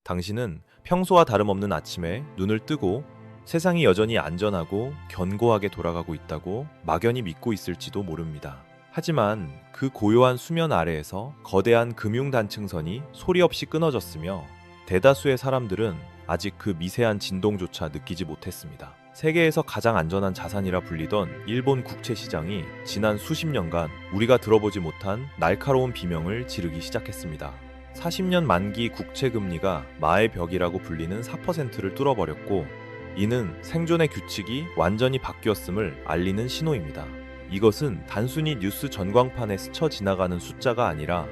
당신은 평소와 다름없는 아침에 눈을 뜨고 세상이 여전히 안전하고 견고하게 돌아가고 있다고 막연히 믿고 있을지도 모릅니다. 하지만 그 고요한 수면 아래에서 거대한 금융단층선이 소리 없이 끊어졌으며 대다수의 사람들은 아직 그 미세한 진동조차 느끼지 못했습니다. 세계에서 가장 안전한 자산이라 불리던 일본 국채 시장이 지난 수십 년간 우리가 들어보지 못한 날카로운 비명을 지르기 시작했습니다. 40년 만기 국채 금리가 마의 벽이라고 불리는 4%를 뚫어버렸고, 이는 생존의 규칙이 완전히 바뀌었음을 알리는 신호입니다. 이것은 단순히 뉴스 전광판에 스쳐 지나가는 숫자가 아니라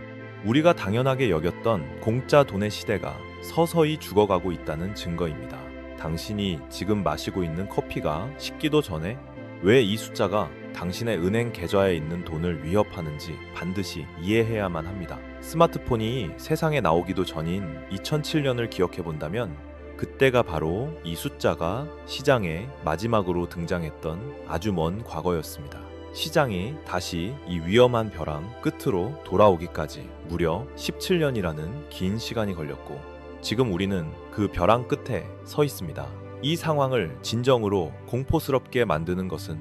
우리가 당연하게 여겼던 공짜 돈의 시대가 서서히 죽어가고 있다는 증거입니다. 당신이 지금 마시고 있는 커피가 식기도 전에 왜 이 숫자가 당신의 은행 계좌에 있는 돈을 위협하는지 반드시 이해해야만 합니다. 스마트폰이 세상에 나오기도 전인 2007년을 기억해 본다면 그때가 바로 이 숫자가 시장에 마지막으로 등장했던 아주 먼 과거였습니다. 시장이 다시 이 위험한 벼랑 끝으로 돌아오기까지 무려 17년이라는 긴 시간이 걸렸고, 지금 우리는 그 벼랑 끝에 서 있습니다. 이 상황을 진정으로 공포스럽게 만드는 것은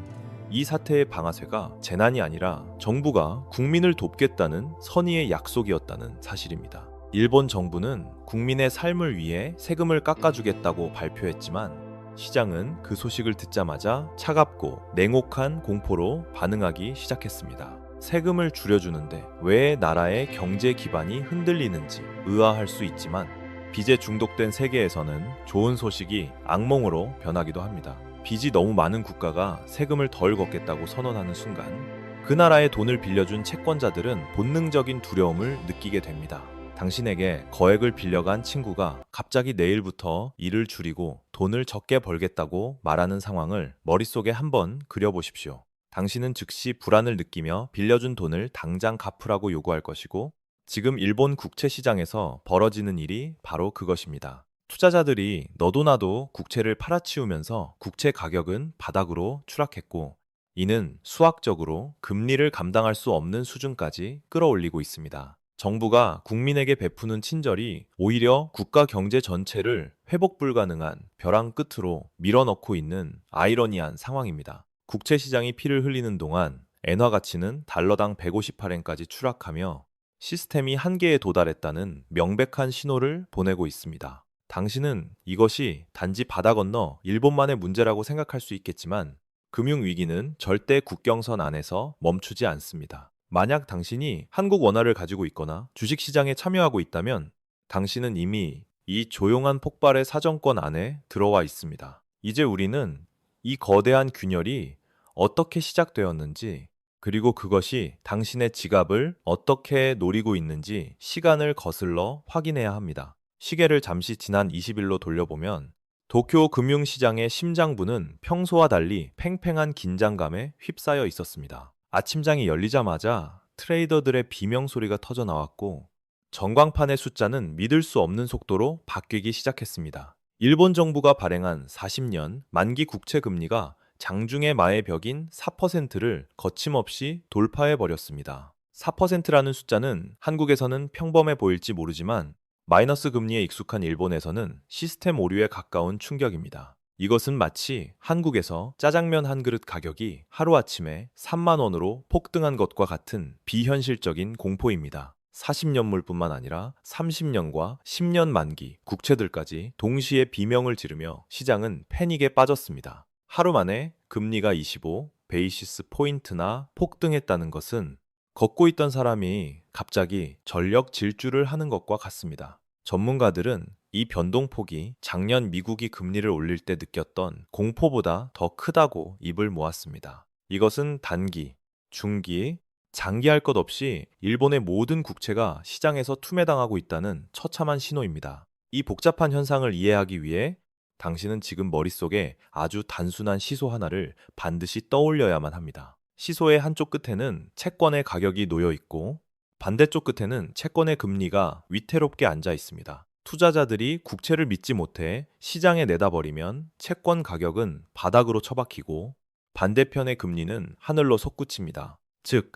이 사태의 방아쇠가 재난이 아니라 정부가 국민을 돕겠다는 선의의 약속이었다는 사실입니다. 일본 정부는 국민의 삶을 위해 세금을 깎아주겠다고 발표했지만 시장은 그 소식을 듣자마자 차갑고 냉혹한 공포로 반응하기 시작했습니다. 세금을 줄여주는데 왜 나라의 경제 기반이 흔들리는지 의아할 수 있지만 빚에 중독된 세계에서는 좋은 소식이 악몽으로 변하기도 합니다. 빚이 너무 많은 국가가 세금을 덜 걷겠다고 선언하는 순간 그 나라의 돈을 빌려준 채권자들은 본능적인 두려움을 느끼게 됩니다. 당신에게 거액을 빌려간 친구가 갑자기 내일부터 일을 줄이고 돈을 적게 벌겠다고 말하는 상황을 머릿속에 한번 그려보십시오. 당신은 즉시 불안을 느끼며 빌려준 돈을 당장 갚으라고 요구할 것이고, 지금 일본 국채 시장에서 벌어지는 일이 바로 그것입니다. 투자자들이 너도 나도 국채를 팔아치우면서 국채 가격은 바닥으로 추락했고, 이는 수학적으로 금리를 감당할 수 없는 수준까지 끌어올리고 있습니다. 정부가 국민에게 베푸는 친절이 오히려 국가 경제 전체를 회복 불가능한 벼랑 끝으로 밀어넣고 있는 아이러니한 상황입니다. 국채 시장이 피를 흘리는 동안 엔화 가치는 달러당 158엔까지 추락하며 시스템이 한계에 도달했다는 명백한 신호를 보내고 있습니다. 당신은 이것이 단지 바다 건너 일본만의 문제라고 생각할 수 있겠지만 금융위기는 절대 국경선 안에서 멈추지 않습니다. 만약 당신이 한국 원화를 가지고 있거나 주식시장에 참여하고 있다면 당신은 이미 이 조용한 폭발의 사정권 안에 들어와 있습니다. 이제 우리는 이 거대한 균열이 어떻게 시작되었는지, 그리고 그것이 당신의 지갑을 어떻게 노리고 있는지 시간을 거슬러 확인해야 합니다. 시계를 잠시 지난 20일로 돌려보면 도쿄 금융시장의 심장부는 평소와 달리 팽팽한 긴장감에 휩싸여 있었습니다. 아침장이 열리자마자 트레이더들의 비명 소리가 터져 나왔고 전광판의 숫자는 믿을 수 없는 속도로 바뀌기 시작했습니다. 일본 정부가 발행한 40년 만기 국채 금리가 장중의 마의 벽인 4%를 거침없이 돌파해 버렸습니다. 4%라는 숫자는 한국에서는 평범해 보일지 모르지만 마이너스 금리에 익숙한 일본에서는 시스템 오류에 가까운 충격입니다. 이것은 마치 한국에서 짜장면 한 그릇 가격이 하루아침에 3만 원으로 폭등한 것과 같은 비현실적인 공포입니다. 40년물뿐만 아니라 30년과 10년 만기 국채들까지 동시에 비명을 지르며 시장은 패닉에 빠졌습니다. 하루 만에 금리가 25 베이시스 포인트나 폭등했다는 것은 걷고 있던 사람이 갑자기 전력 질주를 하는 것과 같습니다. 전문가들은 이 변동폭이 작년 미국이 금리를 올릴 때 느꼈던 공포보다 더 크다고 입을 모았습니다. 이것은 단기, 중기, 장기할 것 없이 일본의 모든 국채가 시장에서 투매당하고 있다는 처참한 신호입니다. 이 복잡한 현상을 이해하기 위해 당신은 지금 머릿속에 아주 단순한 시소 하나를 반드시 떠올려야만 합니다. 시소의 한쪽 끝에는 채권의 가격이 놓여 있고 반대쪽 끝에는 채권의 금리가 위태롭게 앉아 있습니다. 투자자들이 국채를 믿지 못해 시장에 내다버리면 채권 가격은 바닥으로 처박히고 반대편의 금리는 하늘로 솟구칩니다. 즉,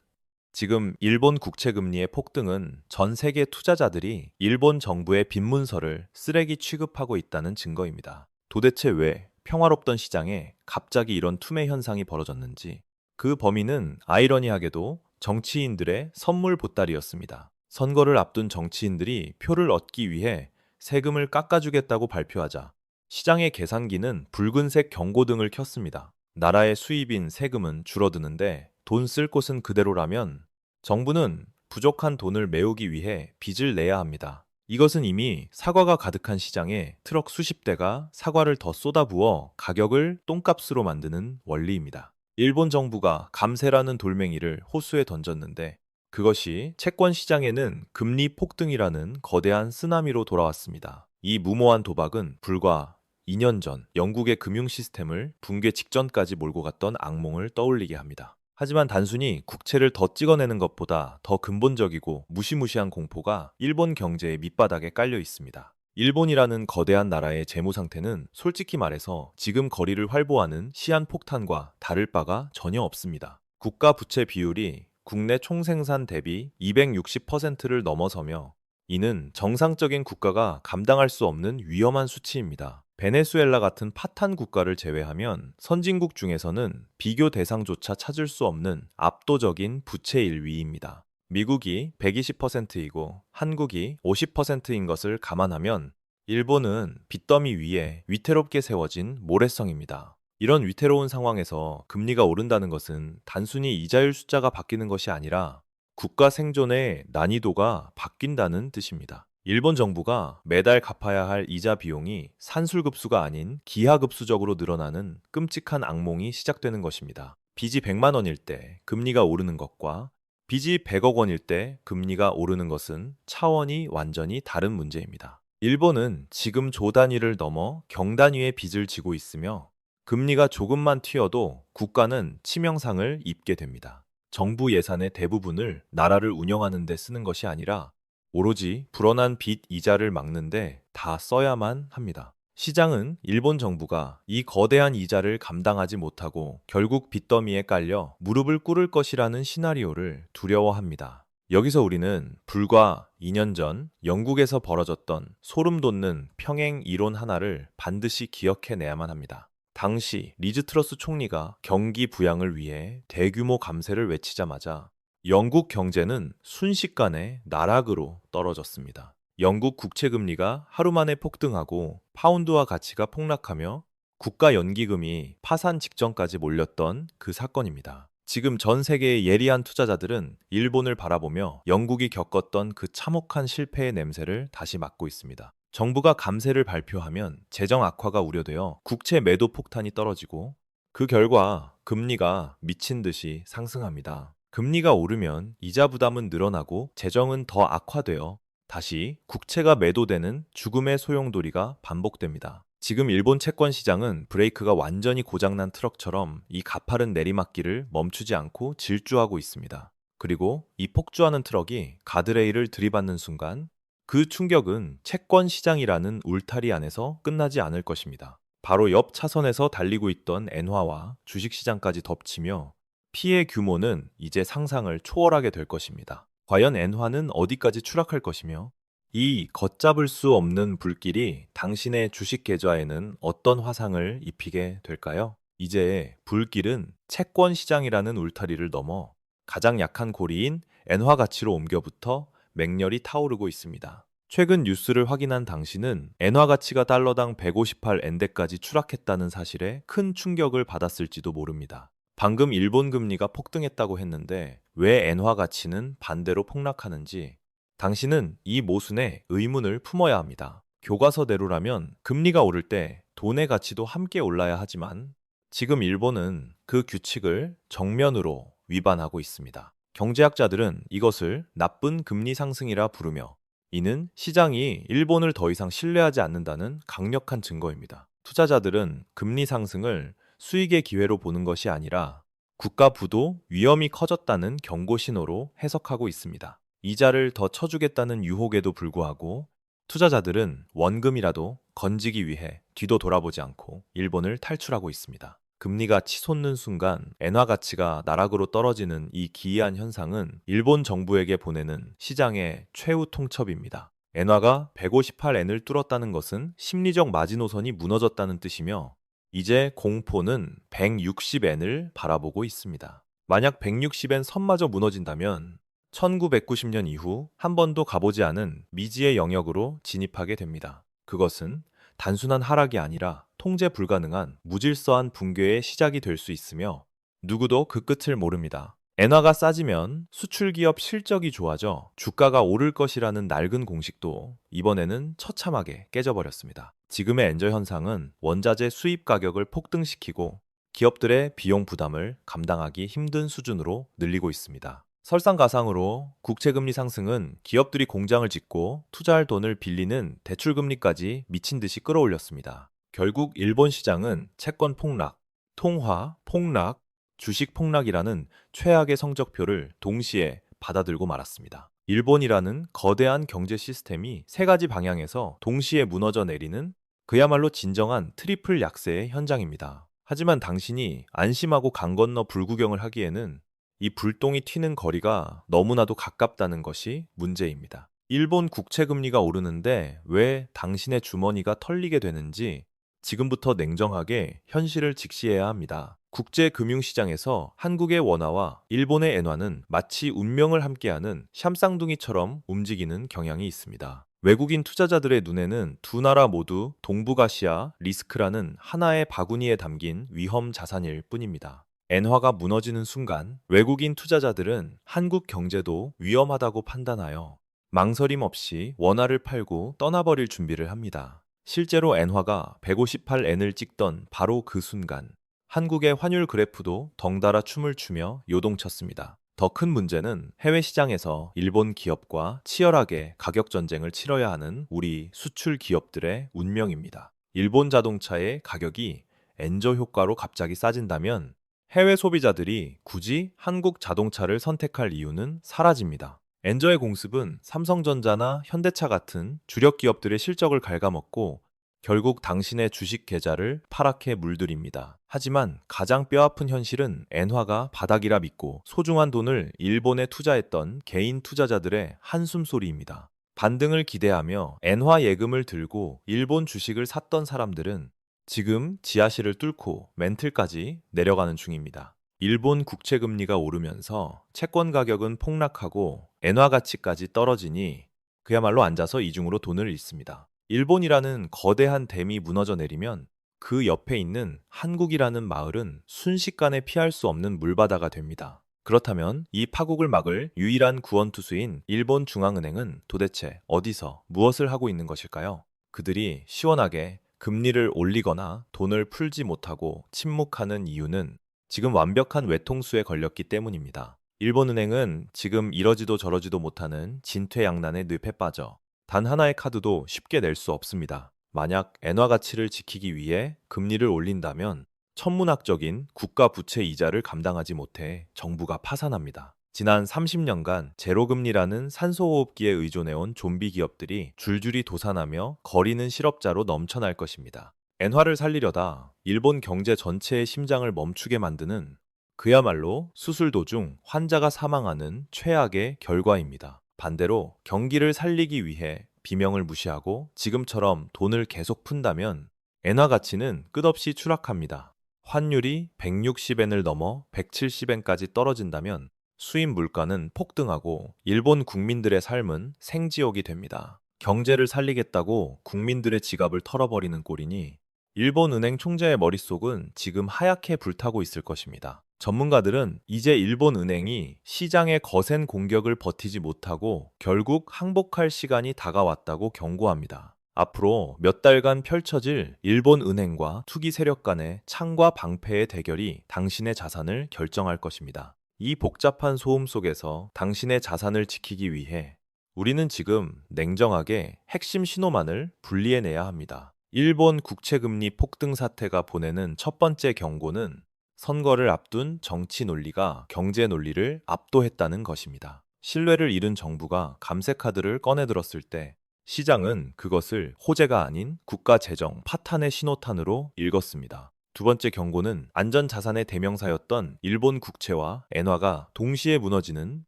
지금 일본 국채 금리의 폭등은 전 세계 투자자들이 일본 정부의 빈문서를 쓰레기 취급하고 있다는 증거입니다. 도대체 왜 평화롭던 시장에 갑자기 이런 투매 현상이 벌어졌는지, 그 범인은 아이러니하게도 정치인들의 선물 보따리였습니다. 선거를 앞둔 정치인들이 표를 얻기 위해 세금을 깎아주겠다고 발표하자 시장의 계산기는 붉은색 경고등을 켰습니다. 나라의 수입인 세금은 줄어드는데 돈 쓸 곳은 그대로라면 정부는 부족한 돈을 메우기 위해 빚을 내야 합니다. 이것은 이미 사과가 가득한 시장에 트럭 수십 대가 사과를 더 쏟아부어 가격을 똥값으로 만드는 원리입니다. 일본 정부가 감세라는 돌멩이를 호수에 던졌는데 그것이 채권 시장에는 금리 폭등이라는 거대한 쓰나미로 돌아왔습니다. 이 무모한 도박은 불과 2년 전 영국의 금융 시스템을 붕괴 직전까지 몰고 갔던 악몽을 떠올리게 합니다. 하지만 단순히 국채를 더 찍어내는 것보다 더 근본적이고 무시무시한 공포가 일본 경제의 밑바닥에 깔려 있습니다. 일본이라는 거대한 나라의 재무 상태는 솔직히 말해서 지금 거리를 활보하는 시한폭탄과 다를 바가 전혀 없습니다. 국가 부채 비율이 국내 총생산 대비 260%를 넘어서며 이는 정상적인 국가가 감당할 수 없는 위험한 수치입니다. 베네수엘라 같은 파탄 국가를 제외하면 선진국 중에서는 비교 대상조차 찾을 수 없는 압도적인 부채 1위입니다. 미국이 120%이고 한국이 50%인 것을 감안하면 일본은 빚더미 위에 위태롭게 세워진 모래성입니다. 이런 위태로운 상황에서 금리가 오른다는 것은 단순히 이자율 숫자가 바뀌는 것이 아니라 국가 생존의 난이도가 바뀐다는 뜻입니다. 일본 정부가 매달 갚아야 할 이자 비용이 산술급수가 아닌 기하급수적으로 늘어나는 끔찍한 악몽이 시작되는 것입니다. 빚이 100만 원일 때 금리가 오르는 것과 빚이 100억 원일 때 금리가 오르는 것은 차원이 완전히 다른 문제입니다. 일본은 지금 조 단위를 넘어 경 단위의 빚을 지고 있으며 금리가 조금만 튀어도 국가는 치명상을 입게 됩니다. 정부 예산의 대부분을 나라를 운영하는 데 쓰는 것이 아니라 오로지 불어난 빚 이자를 막는데 다 써야만 합니다. 시장은 일본 정부가 이 거대한 이자를 감당하지 못하고 결국 빚더미에 깔려 무릎을 꿇을 것이라는 시나리오를 두려워합니다. 여기서 우리는 불과 2년 전 영국에서 벌어졌던 소름 돋는 평행 이론 하나를 반드시 기억해내야만 합니다. 당시 리즈 트러스 총리가 경기 부양을 위해 대규모 감세를 외치자마자 영국 경제는 순식간에 나락으로 떨어졌습니다. 영국 국채 금리가 하루 만에 폭등하고 파운드화 가치가 폭락하며 국가 연기금이 파산 직전까지 몰렸던 그 사건입니다. 지금 전 세계의 예리한 투자자들은 일본을 바라보며 영국이 겪었던 그 참혹한 실패의 냄새를 다시 맡고 있습니다. 정부가 감세를 발표하면 재정 악화가 우려되어 국채 매도 폭탄이 떨어지고 그 결과 금리가 미친 듯이 상승합니다. 금리가 오르면 이자 부담은 늘어나고 재정은 더 악화되어 다시 국채가 매도되는 죽음의 소용돌이가 반복됩니다. 지금 일본 채권 시장은 브레이크가 완전히 고장난 트럭처럼 이 가파른 내리막길을 멈추지 않고 질주하고 있습니다. 그리고 이 폭주하는 트럭이 가드레일을 들이받는 순간 그 충격은 채권 시장이라는 울타리 안에서 끝나지 않을 것입니다. 바로 옆 차선에서 달리고 있던 엔화와 주식시장까지 덮치며 피해 규모는 이제 상상을 초월하게 될 것입니다. 과연 엔화는 어디까지 추락할 것이며 이 걷잡을 수 없는 불길이 당신의 주식 계좌에는 어떤 화상을 입히게 될까요? 이제 불길은 채권 시장이라는 울타리를 넘어 가장 약한 고리인 엔화 가치로 옮겨붙어 맹렬히 타오르고 있습니다. 최근 뉴스를 확인한 당신은 엔화 가치가 달러당 158엔대까지 추락했다는 사실에 큰 충격을 받았을지도 모릅니다. 방금 일본 금리가 폭등했다고 했는데 왜 엔화 가치는 반대로 폭락하는지 당신은 이 모순에 의문을 품어야 합니다. 교과서대로라면 금리가 오를 때 돈의 가치도 함께 올라야 하지만 지금 일본은 그 규칙을 정면으로 위반하고 있습니다. 경제학자들은 이것을 나쁜 금리 상승이라 부르며 이는 시장이 일본을 더 이상 신뢰하지 않는다는 강력한 증거입니다. 투자자들은 금리 상승을 수익의 기회로 보는 것이 아니라 국가 부도 위험이 커졌다는 경고 신호로 해석하고 있습니다. 이자를 더 쳐주겠다는 유혹에도 불구하고 투자자들은 원금이라도 건지기 위해 뒤도 돌아보지 않고 일본을 탈출하고 있습니다. 금리가 치솟는 순간 엔화 가치가 나락으로 떨어지는 이 기이한 현상은 일본 정부에게 보내는 시장의 최후 통첩입니다. 엔화가 158엔을 뚫었다는 것은 심리적 마지노선이 무너졌다는 뜻이며 이제 공포는 160엔을 바라보고 있습니다. 만약 160엔 선마저 무너진다면 1990년 이후 한 번도 가보지 않은 미지의 영역으로 진입하게 됩니다. 그것은 단순한 하락이 아니라 통제 불가능한 무질서한 붕괴의 시작이 될 수 있으며 누구도 그 끝을 모릅니다. 엔화가 싸지면 수출 기업 실적이 좋아져 주가가 오를 것이라는 낡은 공식도 이번에는 처참하게 깨져버렸습니다. 지금의 엔저 현상은 원자재 수입 가격을 폭등시키고 기업들의 비용 부담을 감당하기 힘든 수준으로 늘리고 있습니다. 설상가상으로 국채금리 상승은 기업들이 공장을 짓고 투자할 돈을 빌리는 대출금리까지 미친 듯이 끌어올렸습니다. 결국 일본 시장은 채권 폭락, 통화 폭락, 주식 폭락이라는 최악의 성적표를 동시에 받아들고 말았습니다. 일본이라는 거대한 경제 시스템이 세 가지 방향에서 동시에 무너져 내리는 그야말로 진정한 트리플 약세의 현장입니다. 하지만 당신이 안심하고 강 건너 불구경을 하기에는 이 불똥이 튀는 거리가 너무나도 가깝다는 것이 문제입니다. 일본 국채금리가 오르는데 왜 당신의 주머니가 털리게 되는지 지금부터 냉정하게 현실을 직시해야 합니다. 국제금융시장에서 한국의 원화와 일본의 엔화는 마치 운명을 함께하는 샴쌍둥이처럼 움직이는 경향이 있습니다. 외국인 투자자들의 눈에는 두 나라 모두 동북아시아 리스크라는 하나의 바구니에 담긴 위험 자산일 뿐입니다. 엔화가 무너지는 순간 외국인 투자자들은 한국 경제도 위험하다고 판단하여 망설임 없이 원화를 팔고 떠나버릴 준비를 합니다. 실제로 엔화가 158엔을 찍던 바로 그 순간 한국의 환율 그래프도 덩달아 춤을 추며 요동쳤습니다. 더 큰 문제는 해외 시장에서 일본 기업과 치열하게 가격 전쟁을 치러야 하는 우리 수출 기업들의 운명입니다. 일본 자동차의 가격이 엔저 효과로 갑자기 싸진다면 해외 소비자들이 굳이 한국 자동차를 선택할 이유는 사라집니다. 엔저의 공습은 삼성전자나 현대차 같은 주력 기업들의 실적을 갉아먹고 결국 당신의 주식 계좌를 파랗게 물들입니다. 하지만 가장 뼈아픈 현실은 엔화가 바닥이라 믿고 소중한 돈을 일본에 투자했던 개인 투자자들의 한숨소리입니다. 반등을 기대하며 엔화 예금을 들고 일본 주식을 샀던 사람들은 지금 지하실을 뚫고 멘틀까지 내려가는 중입니다. 일본 국채 금리가 오르면서 채권 가격은 폭락하고 엔화 가치까지 떨어지니 그야말로 앉아서 이중으로 돈을 잃습니다. 일본이라는 거대한 댐이 무너져 내리면 그 옆에 있는 한국이라는 마을은 순식간에 피할 수 없는 물바다가 됩니다. 그렇다면 이 파국을 막을 유일한 구원투수인 일본 중앙은행은 도대체 어디서 무엇을 하고 있는 것일까요? 그들이 시원하게 금리를 올리거나 돈을 풀지 못하고 침묵하는 이유는 지금 완벽한 외통수에 걸렸기 때문입니다. 일본은행은 지금 이러지도 저러지도 못하는 진퇴양난의 늪에 빠져 단 하나의 카드도 쉽게 낼 수 없습니다. 만약 엔화 가치를 지키기 위해 금리를 올린다면 천문학적인 국가 부채 이자를 감당하지 못해 정부가 파산합니다. 지난 30년간 제로금리라는 산소호흡기에 의존해온 좀비 기업들이 줄줄이 도산하며 거리는 실업자로 넘쳐날 것입니다. 엔화를 살리려다 일본 경제 전체의 심장을 멈추게 만드는 그야말로 수술 도중 환자가 사망하는 최악의 결과입니다. 반대로 경기를 살리기 위해 비명을 무시하고 지금처럼 돈을 계속 푼다면 엔화 가치는 끝없이 추락합니다. 환율이 160엔을 넘어 170엔까지 떨어진다면 수입 물가는 폭등하고 일본 국민들의 삶은 생지옥이 됩니다. 경제를 살리겠다고 국민들의 지갑을 털어버리는 꼴이니 일본 은행 총재의 머릿속은 지금 하얗게 불타고 있을 것입니다. 전문가들은 이제 일본 은행이 시장의 거센 공격을 버티지 못하고 결국 항복할 시간이 다가왔다고 경고합니다. 앞으로 몇 달간 펼쳐질 일본 은행과 투기 세력 간의 창과 방패의 대결이 당신의 자산을 결정할 것입니다. 이 복잡한 소음 속에서 당신의 자산을 지키기 위해 우리는 지금 냉정하게 핵심 신호만을 분리해내야 합니다. 일본 국채금리 폭등 사태가 보내는 첫 번째 경고는 선거를 앞둔 정치 논리가 경제 논리를 압도했다는 것입니다. 신뢰를 잃은 정부가 감세카드를 꺼내들었을 때 시장은 그것을 호재가 아닌 국가 재정 파탄의 신호탄으로 읽었습니다. 두 번째 경고는 안전자산의 대명사였던 일본 국채와 엔화가 동시에 무너지는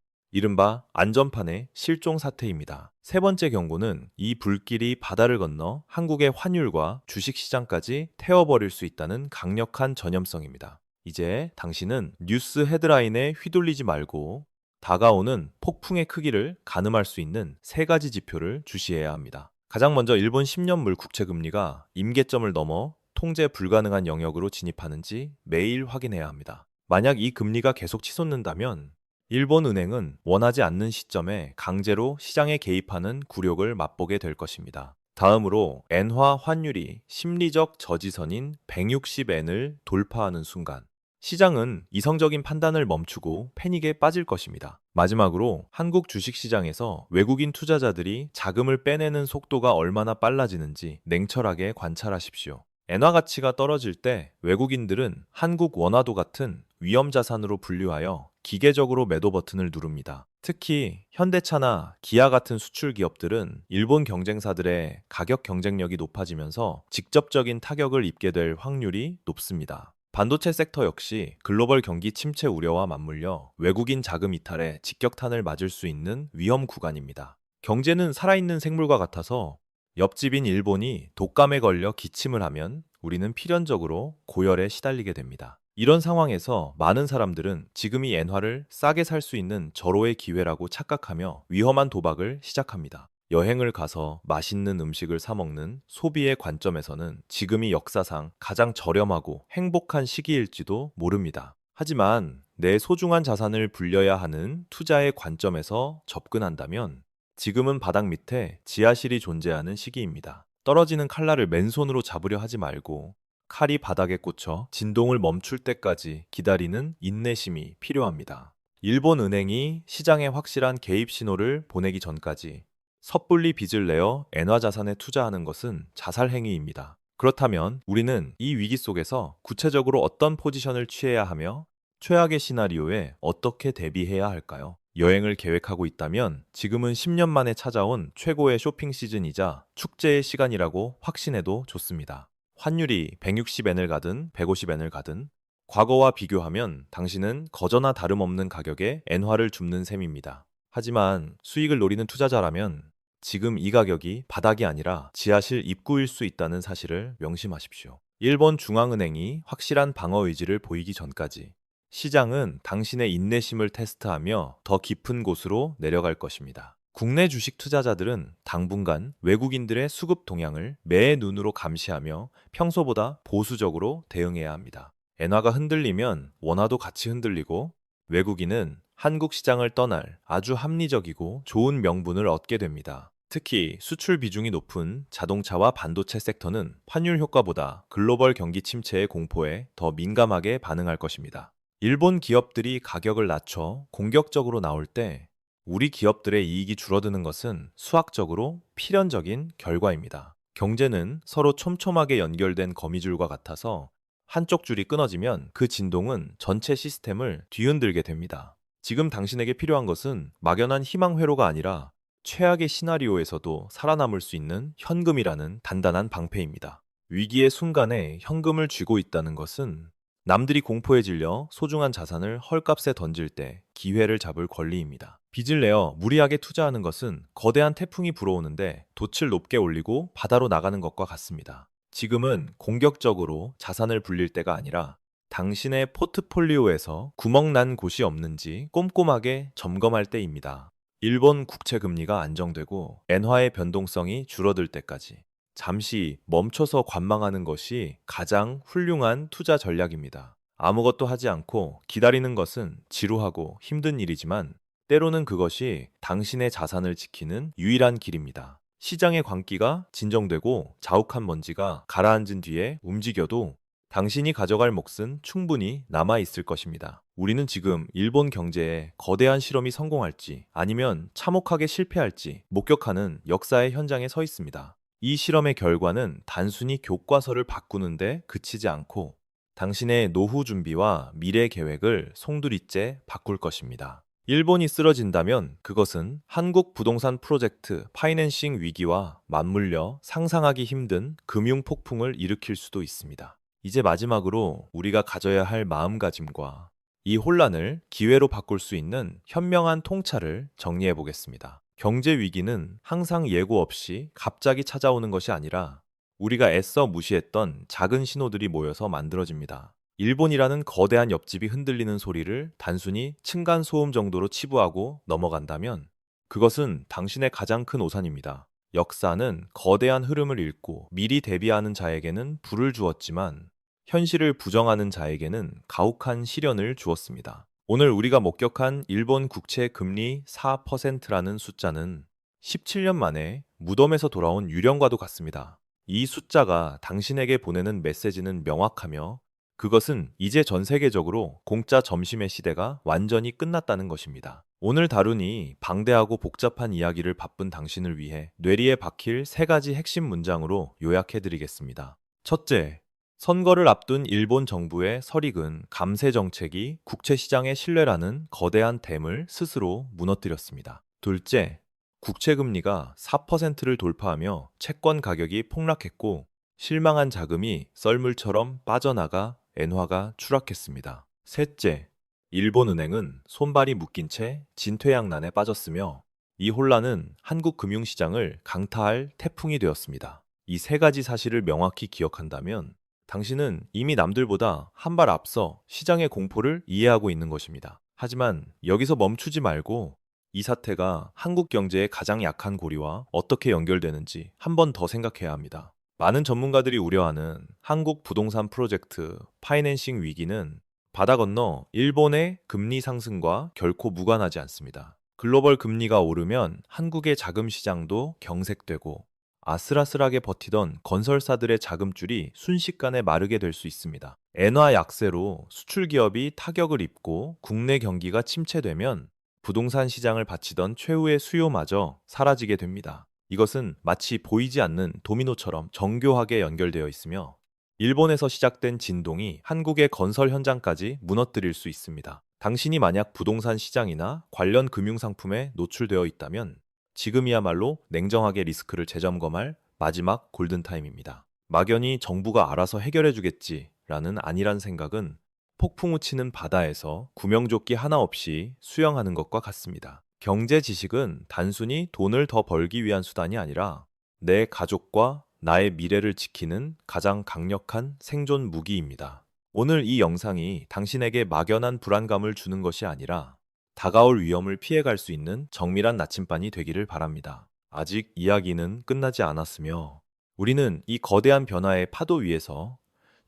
이른바 안전판의 실종 사태입니다. 세 번째 경고는 이 불길이 바다를 건너 한국의 환율과 주식시장까지 태워버릴 수 있다는 강력한 전염성입니다. 이제 당신은 뉴스 헤드라인에 휘둘리지 말고 다가오는 폭풍의 크기를 가늠할 수 있는 세 가지 지표를 주시해야 합니다. 가장 먼저 일본 10년물 국채 금리가 임계점을 넘어 통제 불가능한 영역으로 진입하는지 매일 확인해야 합니다. 만약 이 금리가 계속 치솟는다면 일본 은행은 원하지 않는 시점에 강제로 시장에 개입하는 굴욕을 맛보게 될 것입니다. 다음으로 엔화 환율이 심리적 저지선인 160엔을 돌파하는 순간 시장은 이성적인 판단을 멈추고 패닉에 빠질 것입니다. 마지막으로 한국 주식시장에서 외국인 투자자들이 자금을 빼내는 속도가 얼마나 빨라지는지 냉철하게 관찰하십시오. 엔화 가치가 떨어질 때 외국인들은 한국 원화도 같은 위험 자산으로 분류하여 기계적으로 매도 버튼을 누릅니다. 특히 현대차나 기아 같은 수출 기업들은 일본 경쟁사들의 가격 경쟁력이 높아지면서 직접적인 타격을 입게 될 확률이 높습니다. 반도체 섹터 역시 글로벌 경기 침체 우려와 맞물려 외국인 자금 이탈에 직격탄을 맞을 수 있는 위험 구간입니다. 경제는 살아있는 생물과 같아서 옆집인 일본이 독감에 걸려 기침을 하면 우리는 필연적으로 고열에 시달리게 됩니다. 이런 상황에서 많은 사람들은 지금이 엔화를 싸게 살 수 있는 절호의 기회라고 착각하며 위험한 도박을 시작합니다. 여행을 가서 맛있는 음식을 사 먹는 소비의 관점에서는 지금이 역사상 가장 저렴하고 행복한 시기일지도 모릅니다. 하지만 내 소중한 자산을 불려야 하는 투자의 관점에서 접근한다면 지금은 바닥 밑에 지하실이 존재하는 시기입니다. 떨어지는 칼날을 맨손으로 잡으려 하지 말고 칼이 바닥에 꽂혀 진동을 멈출 때까지 기다리는 인내심이 필요합니다. 일본 은행이 시장에 확실한 개입 신호를 보내기 전까지 섣불리 빚을 내어 엔화 자산에 투자하는 것은 자살 행위입니다. 그렇다면 우리는 이 위기 속에서 구체적으로 어떤 포지션을 취해야 하며 최악의 시나리오에 어떻게 대비해야 할까요? 여행을 계획하고 있다면 지금은 10년 만에 찾아온 최고의 쇼핑 시즌이자 축제의 시간이라고 확신해도 좋습니다. 환율이 160엔을 가든 150엔을 가든 과거와 비교하면 당신은 거저나 다름없는 가격에 엔화를 줍는 셈입니다. 하지만 수익을 노리는 투자자라면 지금 이 가격이 바닥이 아니라 지하실 입구일 수 있다는 사실을 명심하십시오. 일본 중앙은행이 확실한 방어 의지를 보이기 전까지 시장은 당신의 인내심을 테스트하며 더 깊은 곳으로 내려갈 것입니다. 국내 주식 투자자들은 당분간 외국인들의 수급 동향을 매의 눈으로 감시하며 평소보다 보수적으로 대응해야 합니다. 엔화가 흔들리면 원화도 같이 흔들리고 외국인은 한국 시장을 떠날 아주 합리적이고 좋은 명분을 얻게 됩니다. 특히 수출 비중이 높은 자동차와 반도체 섹터는 환율 효과보다 글로벌 경기 침체의 공포에 더 민감하게 반응할 것입니다. 일본 기업들이 가격을 낮춰 공격적으로 나올 때 우리 기업들의 이익이 줄어드는 것은 수학적으로 필연적인 결과입니다. 경제는 서로 촘촘하게 연결된 거미줄과 같아서 한쪽 줄이 끊어지면 그 진동은 전체 시스템을 뒤흔들게 됩니다. 지금 당신에게 필요한 것은 막연한 희망 회로가 아니라 최악의 시나리오에서도 살아남을 수 있는 현금이라는 단단한 방패입니다. 위기의 순간에 현금을 쥐고 있다는 것은 남들이 공포에 질려 소중한 자산을 헐값에 던질 때 기회를 잡을 권리입니다. 빚을 내어 무리하게 투자하는 것은 거대한 태풍이 불어오는데 돛을 높게 올리고 바다로 나가는 것과 같습니다. 지금은 공격적으로 자산을 불릴 때가 아니라 당신의 포트폴리오에서 구멍 난 곳이 없는지 꼼꼼하게 점검할 때입니다. 일본 국채 금리가 안정되고 엔화의 변동성이 줄어들 때까지 잠시 멈춰서 관망하는 것이 가장 훌륭한 투자 전략입니다. 아무것도 하지 않고 기다리는 것은 지루하고 힘든 일이지만 때로는 그것이 당신의 자산을 지키는 유일한 길입니다. 시장의 광기가 진정되고 자욱한 먼지가 가라앉은 뒤에 움직여도 당신이 가져갈 몫은 충분히 남아 있을 것입니다. 우리는 지금 일본 경제에 거대한 실험이 성공할지 아니면 참혹하게 실패할지 목격하는 역사의 현장에 서 있습니다. 이 실험의 결과는 단순히 교과서를 바꾸는데 그치지 않고 당신의 노후 준비와 미래 계획을 송두리째 바꿀 것입니다. 일본이 쓰러진다면 그것은 한국 부동산 프로젝트 파이낸싱 위기와 맞물려 상상하기 힘든 금융 폭풍을 일으킬 수도 있습니다. 이제 마지막으로 우리가 가져야 할 마음가짐과 이 혼란을 기회로 바꿀 수 있는 현명한 통찰을 정리해 보겠습니다. 경제 위기는 항상 예고 없이 갑자기 찾아오는 것이 아니라 우리가 애써 무시했던 작은 신호들이 모여서 만들어집니다. 일본이라는 거대한 옆집이 흔들리는 소리를 단순히 층간소음 정도로 치부하고 넘어간다면 그것은 당신의 가장 큰 오산입니다. 역사는 거대한 흐름을 읽고 미리 대비하는 자에게는 불을 주었지만 현실을 부정하는 자에게는 가혹한 시련을 주었습니다. 오늘 우리가 목격한 일본 국채 금리 4%라는 숫자는 17년 만에 무덤에서 돌아온 유령과도 같습니다. 이 숫자가 당신에게 보내는 메시지는 명확하며 그것은 이제 전 세계적으로 공짜 점심의 시대가 완전히 끝났다는 것입니다. 오늘 다루니 방대하고 복잡한 이야기를 바쁜 당신을 위해 뇌리에 박힐 세 가지 핵심 문장으로 요약해드리겠습니다. 첫째, 선거를 앞둔 일본 정부의 설익은 감세 정책이 국채 시장의 신뢰라는 거대한 댐을 스스로 무너뜨렸습니다. 둘째, 국채 금리가 4%를 돌파하며 채권 가격이 폭락했고 실망한 자금이 썰물처럼 빠져나가 엔화가 추락했습니다. 셋째, 일본은행은 손발이 묶인 채 진퇴양난에 빠졌으며 이 혼란은 한국 금융시장을 강타할 태풍이 되었습니다. 이 세 가지 사실을 명확히 기억한다면 당신은 이미 남들보다 한 발 앞서 시장의 공포를 이해하고 있는 것입니다. 하지만 여기서 멈추지 말고 이 사태가 한국 경제의 가장 약한 고리와 어떻게 연결되는지 한 번 더 생각해야 합니다. 많은 전문가들이 우려하는 한국 부동산 프로젝트 파이낸싱 위기는 바다 건너 일본의 금리 상승과 결코 무관하지 않습니다. 글로벌 금리가 오르면 한국의 자금 시장도 경색되고 아슬아슬하게 버티던 건설사들의 자금줄이 순식간에 마르게 될 수 있습니다. 엔화 약세로 수출 기업이 타격을 입고 국내 경기가 침체되면 부동산 시장을 바치던 최후의 수요마저 사라지게 됩니다. 이것은 마치 보이지 않는 도미노처럼 정교하게 연결되어 있으며 일본에서 시작된 진동이 한국의 건설 현장까지 무너뜨릴 수 있습니다. 당신이 만약 부동산 시장이나 관련 금융상품에 노출되어 있다면 지금이야말로 냉정하게 리스크를 재점검할 마지막 골든타임입니다. 막연히 정부가 알아서 해결해주겠지라는 안일한 생각은 폭풍우 치는 바다에서 구명조끼 하나 없이 수영하는 것과 같습니다. 경제 지식은 단순히 돈을 더 벌기 위한 수단이 아니라 내 가족과 나의 미래를 지키는 가장 강력한 생존 무기입니다. 오늘 이 영상이 당신에게 막연한 불안감을 주는 것이 아니라 다가올 위험을 피해갈 수 있는 정밀한 나침반이 되기를 바랍니다. 아직 이야기는 끝나지 않았으며 우리는 이 거대한 변화의 파도 위에서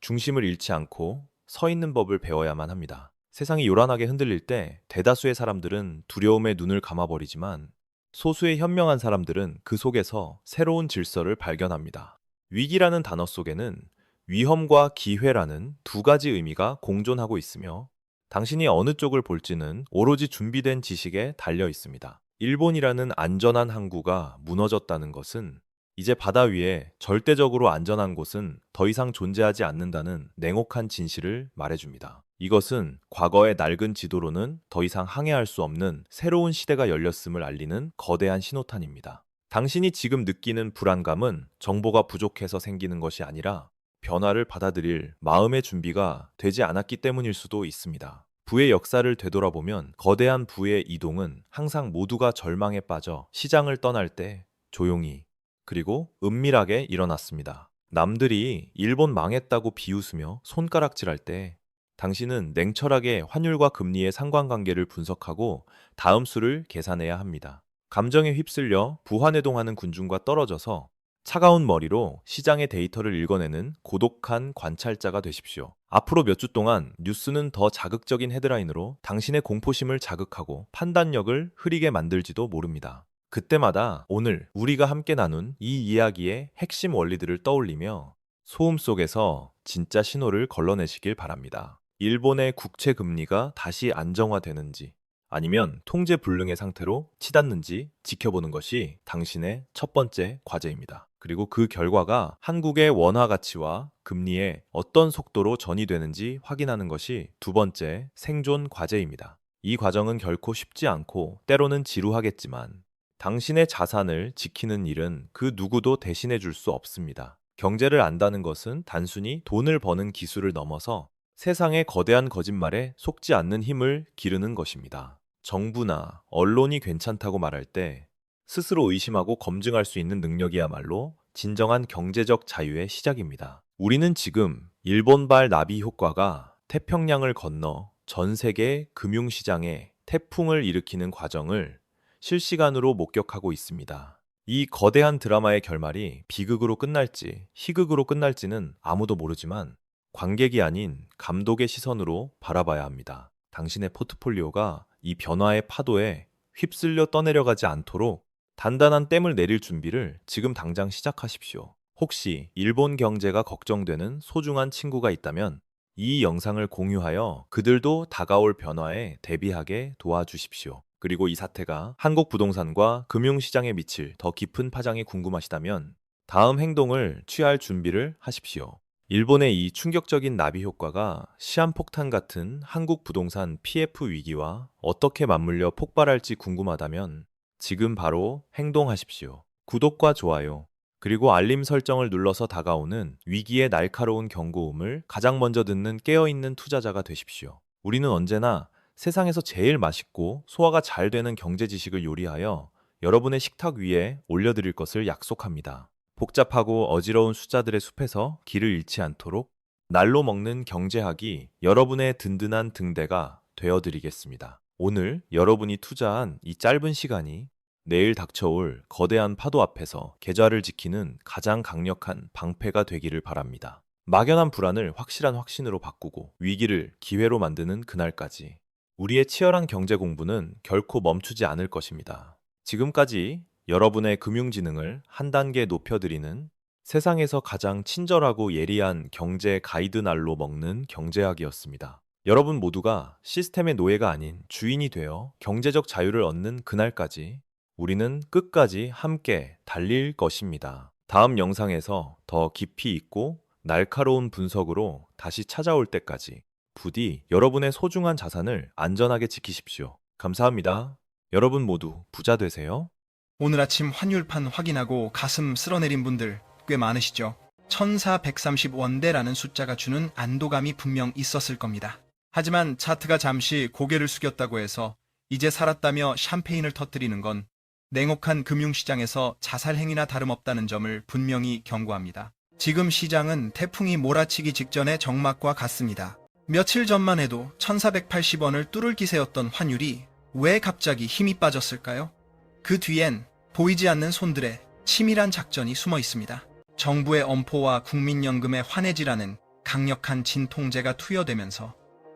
중심을 잃지 않고 서 있는 법을 배워야만 합니다. 세상이 요란하게 흔들릴 때 대다수의 사람들은 두려움에 눈을 감아버리지만 소수의 현명한 사람들은 그 속에서 새로운 질서를 발견합니다. 위기라는 단어 속에는 위험과 기회라는 두 가지 의미가 공존하고 있으며 당신이 어느 쪽을 볼지는 오로지 준비된 지식에 달려 있습니다. 일본이라는 안전한 항구가 무너졌다는 것은 이제 바다 위에 절대적으로 안전한 곳은 더 이상 존재하지 않는다는 냉혹한 진실을 말해줍니다. 이것은 과거의 낡은 지도로는 더 이상 항해할 수 없는 새로운 시대가 열렸음을 알리는 거대한 신호탄입니다. 당신이 지금 느끼는 불안감은 정보가 부족해서 생기는 것이 아니라 변화를 받아들일 마음의 준비가 되지 않았기 때문일 수도 있습니다. 부의 역사를 되돌아보면 거대한 부의 이동은 항상 모두가 절망에 빠져 시장을 떠날 때 조용히 그리고 은밀하게 일어났습니다. 남들이 일본 망했다고 비웃으며 손가락질할 때 당신은 냉철하게 환율과 금리의 상관관계를 분석하고 다음 수를 계산해야 합니다. 감정에 휩쓸려 부환해동하는 군중과 떨어져서 차가운 머리로 시장의 데이터를 읽어내는 고독한 관찰자가 되십시오. 앞으로 몇 주 동안 뉴스는 더 자극적인 헤드라인으로 당신의 공포심을 자극하고 판단력을 흐리게 만들지도 모릅니다. 그때마다 오늘 우리가 함께 나눈 이 이야기의 핵심 원리들을 떠올리며 소음 속에서 진짜 신호를 걸러내시길 바랍니다. 일본의 국채 금리가 다시 안정화되는지 아니면 통제 불능의 상태로 치닫는지 지켜보는 것이 당신의 첫 번째 과제입니다. 그리고 그 결과가 한국의 원화 가치와 금리에 어떤 속도로 전이되는지 확인하는 것이 두 번째 생존 과제입니다. 이 과정은 결코 쉽지 않고 때로는 지루하겠지만 당신의 자산을 지키는 일은 그 누구도 대신해 줄 수 없습니다. 경제를 안다는 것은 단순히 돈을 버는 기술을 넘어서 세상의 거대한 거짓말에 속지 않는 힘을 기르는 것입니다. 정부나 언론이 괜찮다고 말할 때 스스로 의심하고 검증할 수 있는 능력이야말로 진정한 경제적 자유의 시작입니다. 우리는 지금 일본발 나비 효과가 태평양을 건너 전 세계 금융시장에 태풍을 일으키는 과정을 실시간으로 목격하고 있습니다. 이 거대한 드라마의 결말이 비극으로 끝날지 희극으로 끝날지는 아무도 모르지만 관객이 아닌 감독의 시선으로 바라봐야 합니다. 당신의 포트폴리오가 이 변화의 파도에 휩쓸려 떠내려가지 않도록 단단한 댐을 내릴 준비를 지금 당장 시작하십시오. 혹시 일본 경제가 걱정되는 소중한 친구가 있다면 이 영상을 공유하여 그들도 다가올 변화에 대비하게 도와주십시오. 그리고 이 사태가 한국 부동산과 금융시장에 미칠 더 깊은 파장이 궁금하시다면 다음 행동을 취할 준비를 하십시오. 일본의 이 충격적인 나비 효과가 시한폭탄 같은 한국 부동산 PF 위기와 어떻게 맞물려 폭발할지 궁금하다면 지금 바로 행동하십시오. 구독과 좋아요, 그리고 알림 설정을 눌러서 다가오는 위기의 날카로운 경고음을 가장 먼저 듣는 깨어있는 투자자가 되십시오. 우리는 언제나 세상에서 제일 맛있고 소화가 잘 되는 경제 지식을 요리하여 여러분의 식탁 위에 올려드릴 것을 약속합니다. 복잡하고 어지러운 숫자들의 숲에서 길을 잃지 않도록 날로 먹는 경제학이 여러분의 든든한 등대가 되어드리겠습니다. 오늘 여러분이 투자한 이 짧은 시간이 내일 닥쳐올 거대한 파도 앞에서 계좌를 지키는 가장 강력한 방패가 되기를 바랍니다. 막연한 불안을 확실한 확신으로 바꾸고 위기를 기회로 만드는 그날까지 우리의 치열한 경제 공부는 결코 멈추지 않을 것입니다. 지금까지 여러분의 금융지능을 한 단계 높여드리는 세상에서 가장 친절하고 예리한 경제 가이드 날로 먹는 경제학이었습니다. 여러분 모두가 시스템의 노예가 아닌 주인이 되어 경제적 자유를 얻는 그날까지 우리는 끝까지 함께 달릴 것입니다. 다음 영상에서 더 깊이 있고 날카로운 분석으로 다시 찾아올 때까지 부디 여러분의 소중한 자산을 안전하게 지키십시오. 감사합니다. 여러분 모두 부자 되세요. 오늘 아침 환율판 확인하고 가슴 쓸어내린 분들 꽤 많으시죠? 1430원대라는 숫자가 주는 안도감이 분명 있었을 겁니다. 하지만 차트가 잠시 고개를 숙였다고 해서 이제 살았다며 샴페인을 터뜨리는 건 냉혹한 금융시장에서 자살행위나 다름없다는 점을 분명히 경고합니다. 지금 시장은 태풍이 몰아치기 직전의 정막과 같습니다. 며칠 전만 해도 1480원을 뚫을 기세였던 환율이 왜 갑자기 힘이 빠졌을까요? 그 뒤엔 보이지 않는 손들의 치밀한 작전이 숨어 있습니다. 정부의 엄포와 국민연금의 환해지라는 강력한 진통제가 투여되면서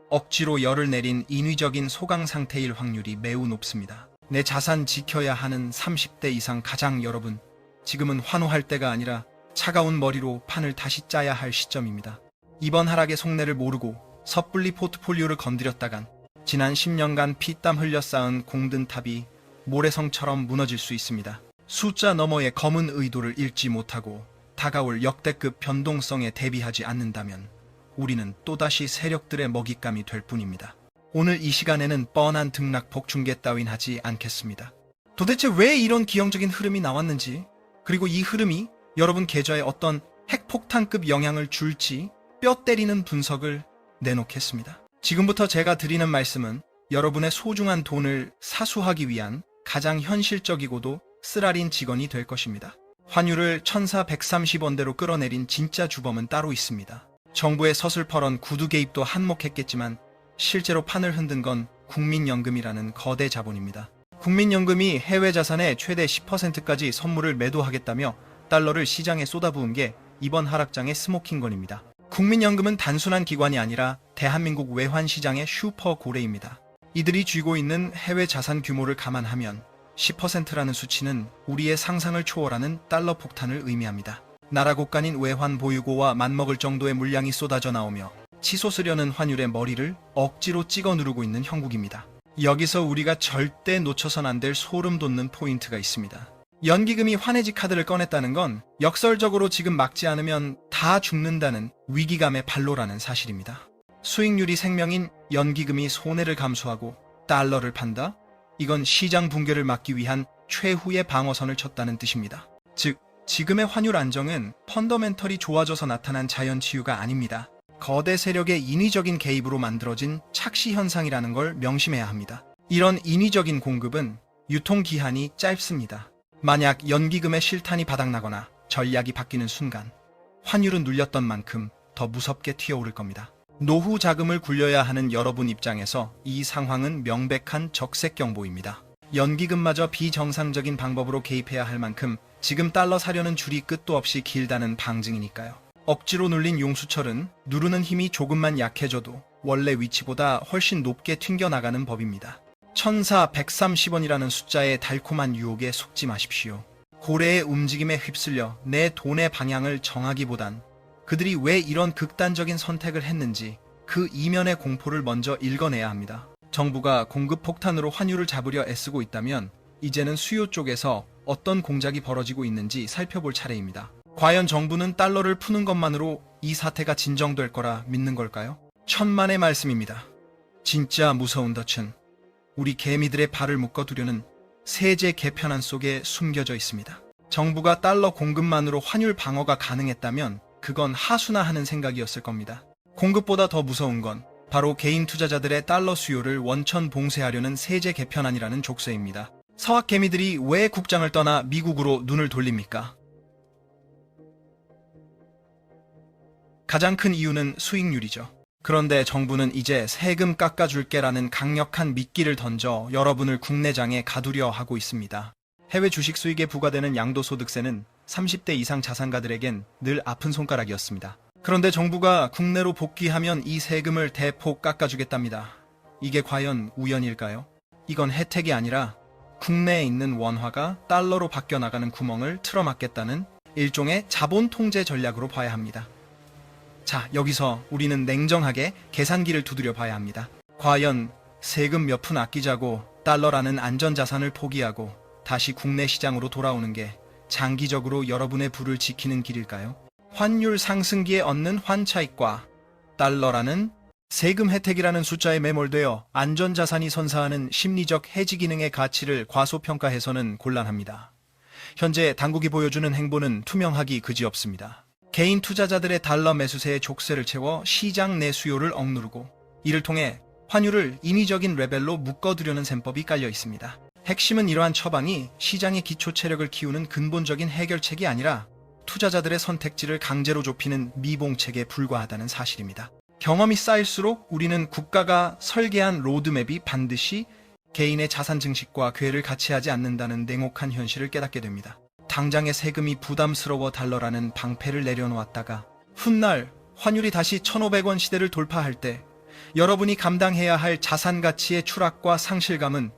억지로 열을 내린 인위적인 소강 상태일 확률이 매우 높습니다. 내 자산 지켜야 하는 30대 이상 가장 여러분, 지금은 환호할 때가 아니라 차가운 머리로 판을 다시 짜야 할 시점입니다. 이번 하락의 속내를 모르고 섣불리 포트폴리오를 건드렸다간 지난 10년간 피땀 흘려 쌓은 공든탑이 모래성처럼 무너질 수 있습니다. 숫자 너머의 검은 의도를 읽지 못하고 다가올 역대급 변동성에 대비하지 않는다면 우리는 또다시 세력들의 먹잇감이 될 뿐입니다. 오늘 이 시간에는 뻔한 등락 복중계 따윈 하지 않겠습니다. 도대체 왜 이런 기형적인 흐름이 나왔는지, 그리고 이 흐름이 여러분 계좌에 어떤 핵폭탄급 영향을 줄지 뼈 때리는 분석을 내놓겠습니다. 지금부터 제가 드리는 말씀은 여러분의 소중한 돈을 사수하기 위한 가장 현실적이고도 쓰라린 직언이 될 것입니다. 환율을 1430원대로 끌어내린 진짜 주범은 따로 있습니다. 정부의 서슬퍼런 구두 개입도 한몫했겠지만 실제로 판을 흔든 건 국민연금이라는 거대 자본입니다. 국민연금이 해외 자산의 최대 10%까지 선물을 매도하겠다며 달러를 시장에 쏟아부은 게 이번 하락장의 스모킹건입니다. 국민연금은 단순한 기관이 아니라 대한민국 외환시장의 슈퍼 고래입니다. 이들이 쥐고 있는 해외 자산 규모를 감안하면 10%라는 수치는 우리의 상상을 초월하는 달러 폭탄을 의미합니다. 나라 곳간인 외환 보유고와 맞먹을 정도의 물량이 쏟아져 나오며 치솟으려는 환율의 머리를 억지로 찍어 누르고 있는 형국입니다. 여기서 우리가 절대 놓쳐선 안 될 소름 돋는 포인트가 있습니다. 연기금이 환해지 카드를 꺼냈다는 건 역설적으로 지금 막지 않으면 다 죽는다는 위기감의 발로라는 사실입니다. 수익률이 생명인 연기금이 손해를 감수하고 달러를 판다? 이건 시장 붕괴를 막기 위한 최후의 방어선을 쳤다는 뜻입니다. 즉, 지금의 환율 안정은 펀더멘털이 좋아져서 나타난 자연치유가 아닙니다. 거대 세력의 인위적인 개입으로 만들어진 착시 현상이라는 걸 명심해야 합니다. 이런 인위적인 공급은 유통기한이 짧습니다. 만약 연기금의 실탄이 바닥나거나 전략이 바뀌는 순간 환율은 눌렸던 만큼 더 무섭게 튀어오를 겁니다. 노후 자금을 굴려야 하는 여러분 입장에서 이 상황은 명백한 적색 경보입니다. 연기금마저 비정상적인 방법으로 개입해야 할 만큼 지금 달러 사려는 줄이 끝도 없이 길다는 방증이니까요. 억지로 눌린 용수철은 누르는 힘이 조금만 약해져도 원래 위치보다 훨씬 높게 튕겨나가는 법입니다. 1,130원이라는 숫자의 달콤한 유혹에 속지 마십시오. 고래의 움직임에 휩쓸려 내 돈의 방향을 정하기보단 그들이 왜 이런 극단적인 선택을 했는지 그 이면의 공포를 먼저 읽어내야 합니다. 정부가 공급 폭탄으로 환율을 잡으려 애쓰고 있다면 이제는 수요 쪽에서 어떤 공작이 벌어지고 있는지 살펴볼 차례입니다. 과연 정부는 달러를 푸는 것만으로 이 사태가 진정될 거라 믿는 걸까요? 천만의 말씀입니다. 진짜 무서운 덫은 우리 개미들의 발을 묶어두려는 세제 개편안 속에 숨겨져 있습니다. 정부가 달러 공급만으로 환율 방어가 가능했다면 그건 하수나 하는 생각이었을 겁니다. 공급보다 더 무서운 건 바로 개인 투자자들의 달러 수요를 원천 봉쇄하려는 세제 개편안이라는 족쇄입니다. 서학 개미들이 왜 국장을 떠나 미국으로 눈을 돌립니까? 가장 큰 이유는 수익률이죠. 그런데 정부는 이제 세금 깎아줄게라는 강력한 미끼를 던져 여러분을 국내장에 가두려 하고 있습니다. 해외 주식 수익에 부과되는 양도소득세는 30대 이상 자산가들에겐 늘 아픈 손가락이었습니다. 그런데 정부가 국내로 복귀하면 이 세금을 대폭 깎아주겠답니다. 이게 과연 우연일까요? 이건 혜택이 아니라 국내에 있는 원화가 달러로 바뀌어 나가는 구멍을 틀어막겠다는 일종의 자본 통제 전략으로 봐야 합니다. 자, 여기서 우리는 냉정하게 계산기를 두드려 봐야 합니다. 과연 세금 몇 푼 아끼자고 달러라는 안전자산을 포기하고 다시 국내 시장으로 돌아오는 게 장기적으로 여러분의 부를 지키는 길일까요? 환율 상승기에 얻는 환차익과 달러라는 세금 혜택이라는 숫자에 매몰되어 안전자산이 선사하는 심리적 해지 기능의 가치를 과소평가해서는 곤란합니다. 현재 당국이 보여주는 행보는 투명하기 그지없습니다. 개인 투자자들의 달러 매수세의 족쇄를 채워 시장 내 수요를 억누르고 이를 통해 환율을 인위적인 레벨로 묶어두려는 셈법이 깔려 있습니다. 핵심은 이러한 처방이 시장의 기초 체력을 키우는 근본적인 해결책이 아니라 투자자들의 선택지를 강제로 좁히는 미봉책에 불과하다는 사실입니다. 경험이 쌓일수록 우리는 국가가 설계한 로드맵이 반드시 개인의 자산 증식과 궤를 같이 하지 않는다는 냉혹한 현실을 깨닫게 됩니다. 당장의 세금이 부담스러워 달러라는 방패를 내려놓았다가 훗날 환율이 다시 1,500원 시대를 돌파할 때 여러분이 감당해야 할 자산 가치의 추락과 상실감은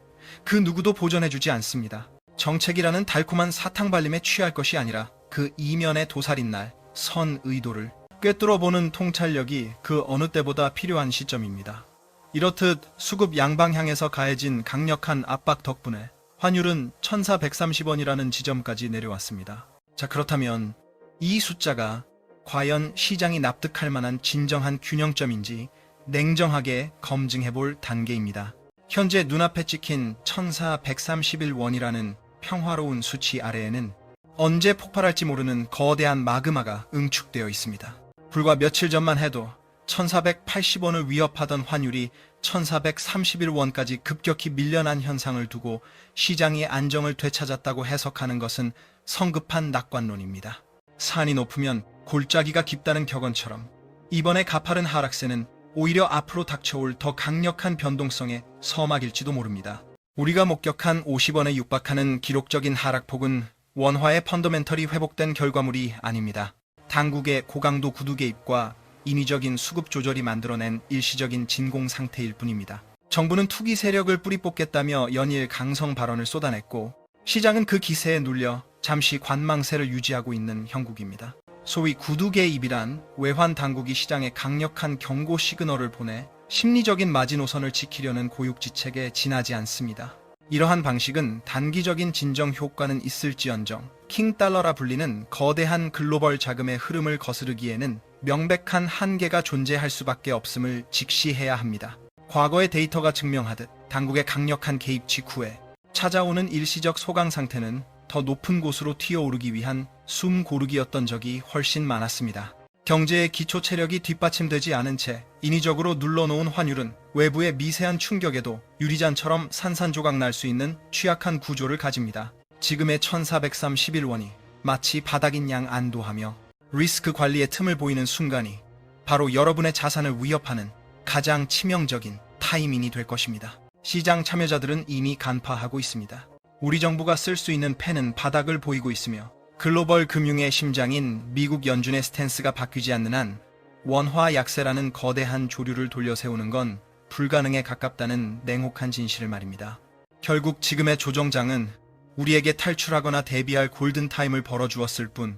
그 누구도 보전해주지 않습니다. 정책이라는 달콤한 사탕발림에 취할 것이 아니라 그 이면의 도살인 날 선 의도를 꿰뚫어보는 통찰력이 그 어느 때보다 필요한 시점입니다. 이렇듯 수급 양방향에서 가해진 강력한 압박 덕분에 환율은 1,430원이라는 지점까지 내려왔습니다. 자, 그렇다면 이 숫자가 과연 시장이 납득할 만한 진정한 균형점인지 냉정하게 검증해볼 단계입니다. 현재 눈앞에 찍힌 1,431원이라는 평화로운 수치 아래에는 언제 폭발할지 모르는 거대한 마그마가 응축되어 있습니다. 불과 며칠 전만 해도 1,480원을 위협하던 환율이 1,431원까지 급격히 밀려난 현상을 두고 시장이 안정을 되찾았다고 해석하는 것은 성급한 낙관론입니다. 산이 높으면 골짜기가 깊다는 격언처럼 이번의 가파른 하락세는 오히려 앞으로 닥쳐올 더 강력한 변동성의 서막일지도 모릅니다. 우리가 목격한 50원에 육박하는 기록적인 하락폭은 원화의 펀더멘털이 회복된 결과물이 아닙니다. 당국의 고강도 구두 개입과 인위적인 수급 조절이 만들어낸 일시적인 진공 상태일 뿐입니다. 정부는 투기 세력을 뿌리 뽑겠다며 연일 강성 발언을 쏟아냈고 시장은 그 기세에 눌려 잠시 관망세를 유지하고 있는 형국입니다. 소위 구두 개입이란 외환 당국이 시장에 강력한 경고 시그널을 보내 심리적인 마지노선을 지키려는 고육지책에 지나지 않습니다. 이러한 방식은 단기적인 진정 효과는 있을지언정 킹달러라 불리는 거대한 글로벌 자금의 흐름을 거스르기에는 명백한 한계가 존재할 수밖에 없음을 직시해야 합니다. 과거의 데이터가 증명하듯 당국의 강력한 개입 직후에 찾아오는 일시적 소강 상태는 더 높은 곳으로 튀어오르기 위한 숨 고르기였던 적이 훨씬 많았습니다. 경제의 기초 체력이 뒷받침되지 않은 채 인위적으로 눌러놓은 환율은 외부의 미세한 충격에도 유리잔처럼 산산조각 날 수 있는 취약한 구조를 가집니다. 지금의 1431원이 마치 바닥인 양 안도하며 리스크 관리의 틈을 보이는 순간이 바로 여러분의 자산을 위협하는 가장 치명적인 타이밍이 될 것입니다. 시장 참여자들은 이미 간파하고 있습니다. 우리 정부가 쓸 수 있는 펜은 바닥을 보이고 있으며 글로벌 금융의 심장인 미국 연준의 스탠스가 바뀌지 않는 한 원화 약세라는 거대한 조류를 돌려세우는 건 불가능에 가깝다는 냉혹한 진실을 말입니다. 결국 지금의 조정장은 우리에게 탈출하거나 대비할 골든타임을 벌어주었을 뿐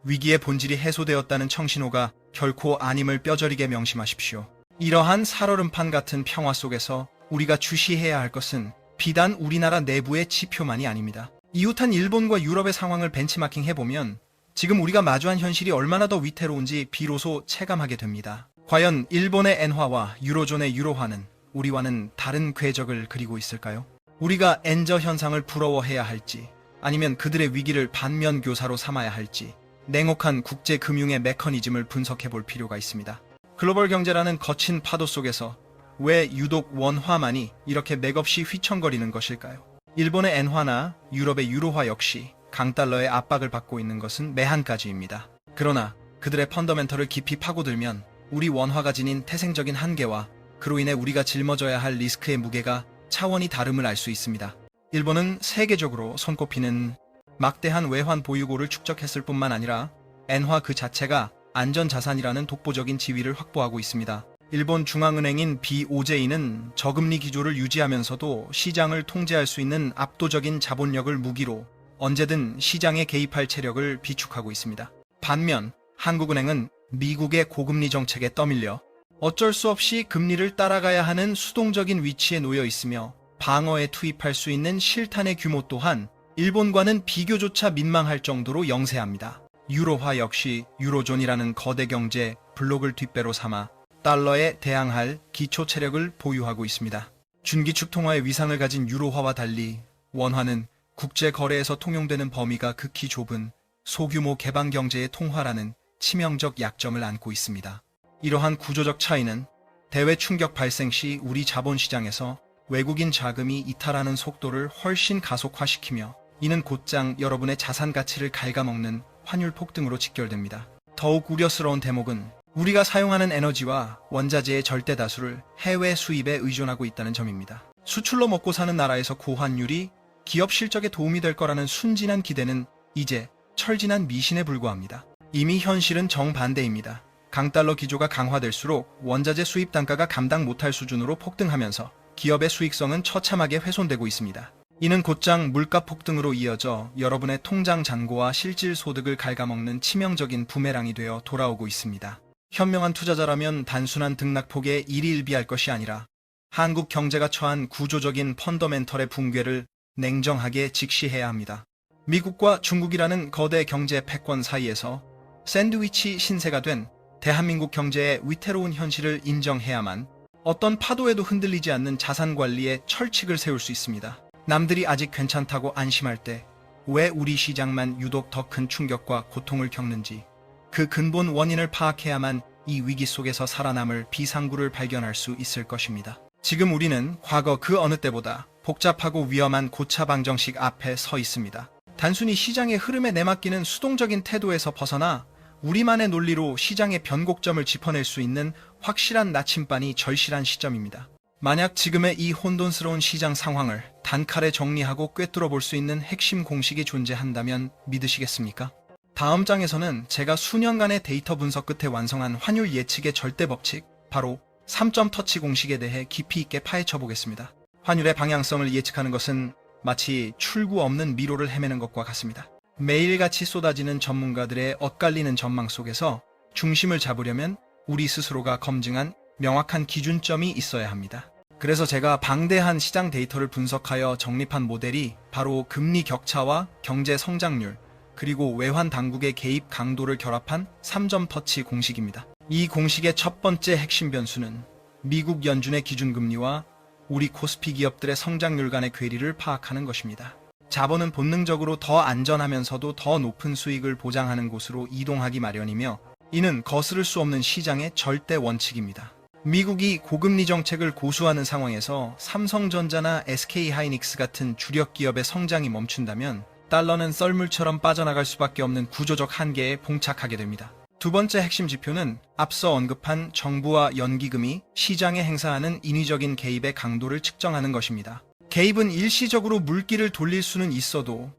위기의 본질이 해소되었다는 청신호가 결코 아님을 뼈저리게 명심하십시오. 이러한 살얼음판 같은 평화 속에서 우리가 주시해야 할 것은 비단 우리나라 내부의 지표만이 아닙니다. 이웃한 일본과 유럽의 상황을 벤치마킹 해보면 지금 우리가 마주한 현실이 얼마나 더 위태로운지 비로소 체감하게 됩니다. 과연 일본의 엔화와 유로존의 유로화는 우리와는 다른 궤적을 그리고 있을까요? 우리가 엔저 현상을 부러워해야 할지 아니면 그들의 위기를 반면교사로 삼아야 할지 냉혹한 국제금융의 메커니즘을 분석해 볼 필요가 있습니다. 글로벌 경제라는 거친 파도 속에서 왜 유독 원화만이 이렇게 맥없이 휘청거리는 것일까요? 일본의 엔화나 유럽의 유로화 역시 강달러의 압박을 받고 있는 것은 매한가지입니다. 그러나 그들의 펀더멘털을 깊이 파고들면 우리 원화가 지닌 태생적인 한계와 그로 인해 우리가 짊어져야 할 리스크의 무게가 차원이 다름을 알 수 있습니다. 일본은 세계적으로 손꼽히는 막대한 외환 보유고를 축적했을 뿐만 아니라 엔화 그 자체가 안전자산이라는 독보적인 지위를 확보하고 있습니다. 일본 중앙은행인 BOJ는 저금리 기조를 유지하면서도 시장을 통제할 수 있는 압도적인 자본력을 무기로 언제든 시장에 개입할 체력을 비축하고 있습니다. 반면 한국은행은 미국의 고금리 정책에 떠밀려 어쩔 수 없이 금리를 따라가야 하는 수동적인 위치에 놓여 있으며 방어에 투입할 수 있는 실탄의 규모 또한 일본과는 비교조차 민망할 정도로 영세합니다. 유로화 역시 유로존이라는 거대 경제 블록을 뒷배로 삼아 달러에 대항할 기초 체력을 보유하고 있습니다. 준기축 통화의 위상을 가진 유로화와 달리 원화는 국제 거래에서 통용되는 범위가 극히 좁은 소규모 개방 경제의 통화라는 치명적 약점을 안고 있습니다. 이러한 구조적 차이는 대외 충격 발생 시 우리 자본시장에서 외국인 자금이 이탈하는 속도를 훨씬 가속화시키며 이는 곧장 여러분의 자산 가치를 갉아먹는 환율 폭등으로 직결됩니다. 더욱 우려스러운 대목은 우리가 사용하는 에너지와 원자재의 절대 다수를 해외 수입에 의존하고 있다는 점입니다. 수출로 먹고 사는 나라에서 고환율이 기업 실적에 도움이 될 거라는 순진한 기대는 이제 철진한 미신에 불과합니다. 이미 현실은 정반대입니다. 강달러 기조가 강화될수록 원자재 수입 단가가 감당 못할 수준으로 폭등하면서 기업의 수익성은 처참하게 훼손되고 있습니다. 이는 곧장 물가 폭등으로 이어져 여러분의 통장 잔고와 실질 소득을 갉아먹는 치명적인 부메랑이 되어 돌아오고 있습니다. 현명한 투자자라면 단순한 등락폭에 일희일비할 것이 아니라 한국 경제가 처한 구조적인 펀더멘털의 붕괴를 냉정하게 직시해야 합니다. 미국과 중국이라는 거대 경제 패권 사이에서 샌드위치 신세가 된 대한민국 경제의 위태로운 현실을 인정해야만 어떤 파도에도 흔들리지 않는 자산관리의 철칙을 세울 수 있습니다. 남들이 아직 괜찮다고 안심할 때 왜 우리 시장만 유독 더 큰 충격과 고통을 겪는지 그 근본 원인을 파악해야만 이 위기 속에서 살아남을 비상구를 발견할 수 있을 것입니다. 지금 우리는 과거 그 어느 때보다 복잡하고 위험한 고차 방정식 앞에 서 있습니다. 단순히 시장의 흐름에 내맡기는 수동적인 태도에서 벗어나 우리만의 논리로 시장의 변곡점을 짚어낼 수 있는 확실한 나침반이 절실한 시점입니다. 만약 지금의 이 혼돈스러운 시장 상황을 단칼에 정리하고 꿰뚫어 볼 수 있는 핵심 공식이 존재한다면 믿으시겠습니까? 다음 장에서는 제가 수년간의 데이터 분석 끝에 완성한 환율 예측의 절대 법칙, 바로 3점 터치 공식에 대해 깊이 있게 파헤쳐 보겠습니다. 환율의 방향성을 예측하는 것은 마치 출구 없는 미로를 헤매는 것과 같습니다. 매일같이 쏟아지는 전문가들의 엇갈리는 전망 속에서 중심을 잡으려면 우리 스스로가 검증한 명확한 기준점이 있어야 합니다. 그래서 제가 방대한 시장 데이터를 분석하여 정립한 모델이 바로 금리 격차와 경제 성장률, 그리고 외환 당국의 개입 강도를 결합한 3점 터치 공식입니다. 이 공식의 첫 번째 핵심 변수는 미국 연준의 기준금리와 우리 코스피 기업들의 성장률 간의 괴리를 파악하는 것입니다. 자본은 본능적으로 더 안전하면서도 더 높은 수익을 보장하는 곳으로 이동하기 마련이며 이는 거스를 수 없는 시장의 절대 원칙입니다. 미국이 고금리 정책을 고수하는 상황에서 삼성전자나 SK하이닉스 같은 주력 기업의 성장이 멈춘다면 달러는 썰물처럼 빠져나갈 수밖에 없는 구조적 한계에 봉착하게 됩니다. 두 번째 핵심 지표는 앞서 언급한 정부와 연기금이 시장에 행사하는 인위적인 개입의 강도를 측정하는 것입니다. 개입은 일시적으로 물길을 돌릴 수는 있어도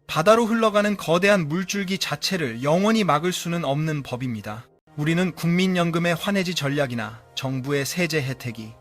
바다로 흘러가는 거대한 물줄기 자체를 영원히 막을 수는 없는 법입니다. 우리는 국민연금의 환해지 전략이나 정부의 세제 혜택이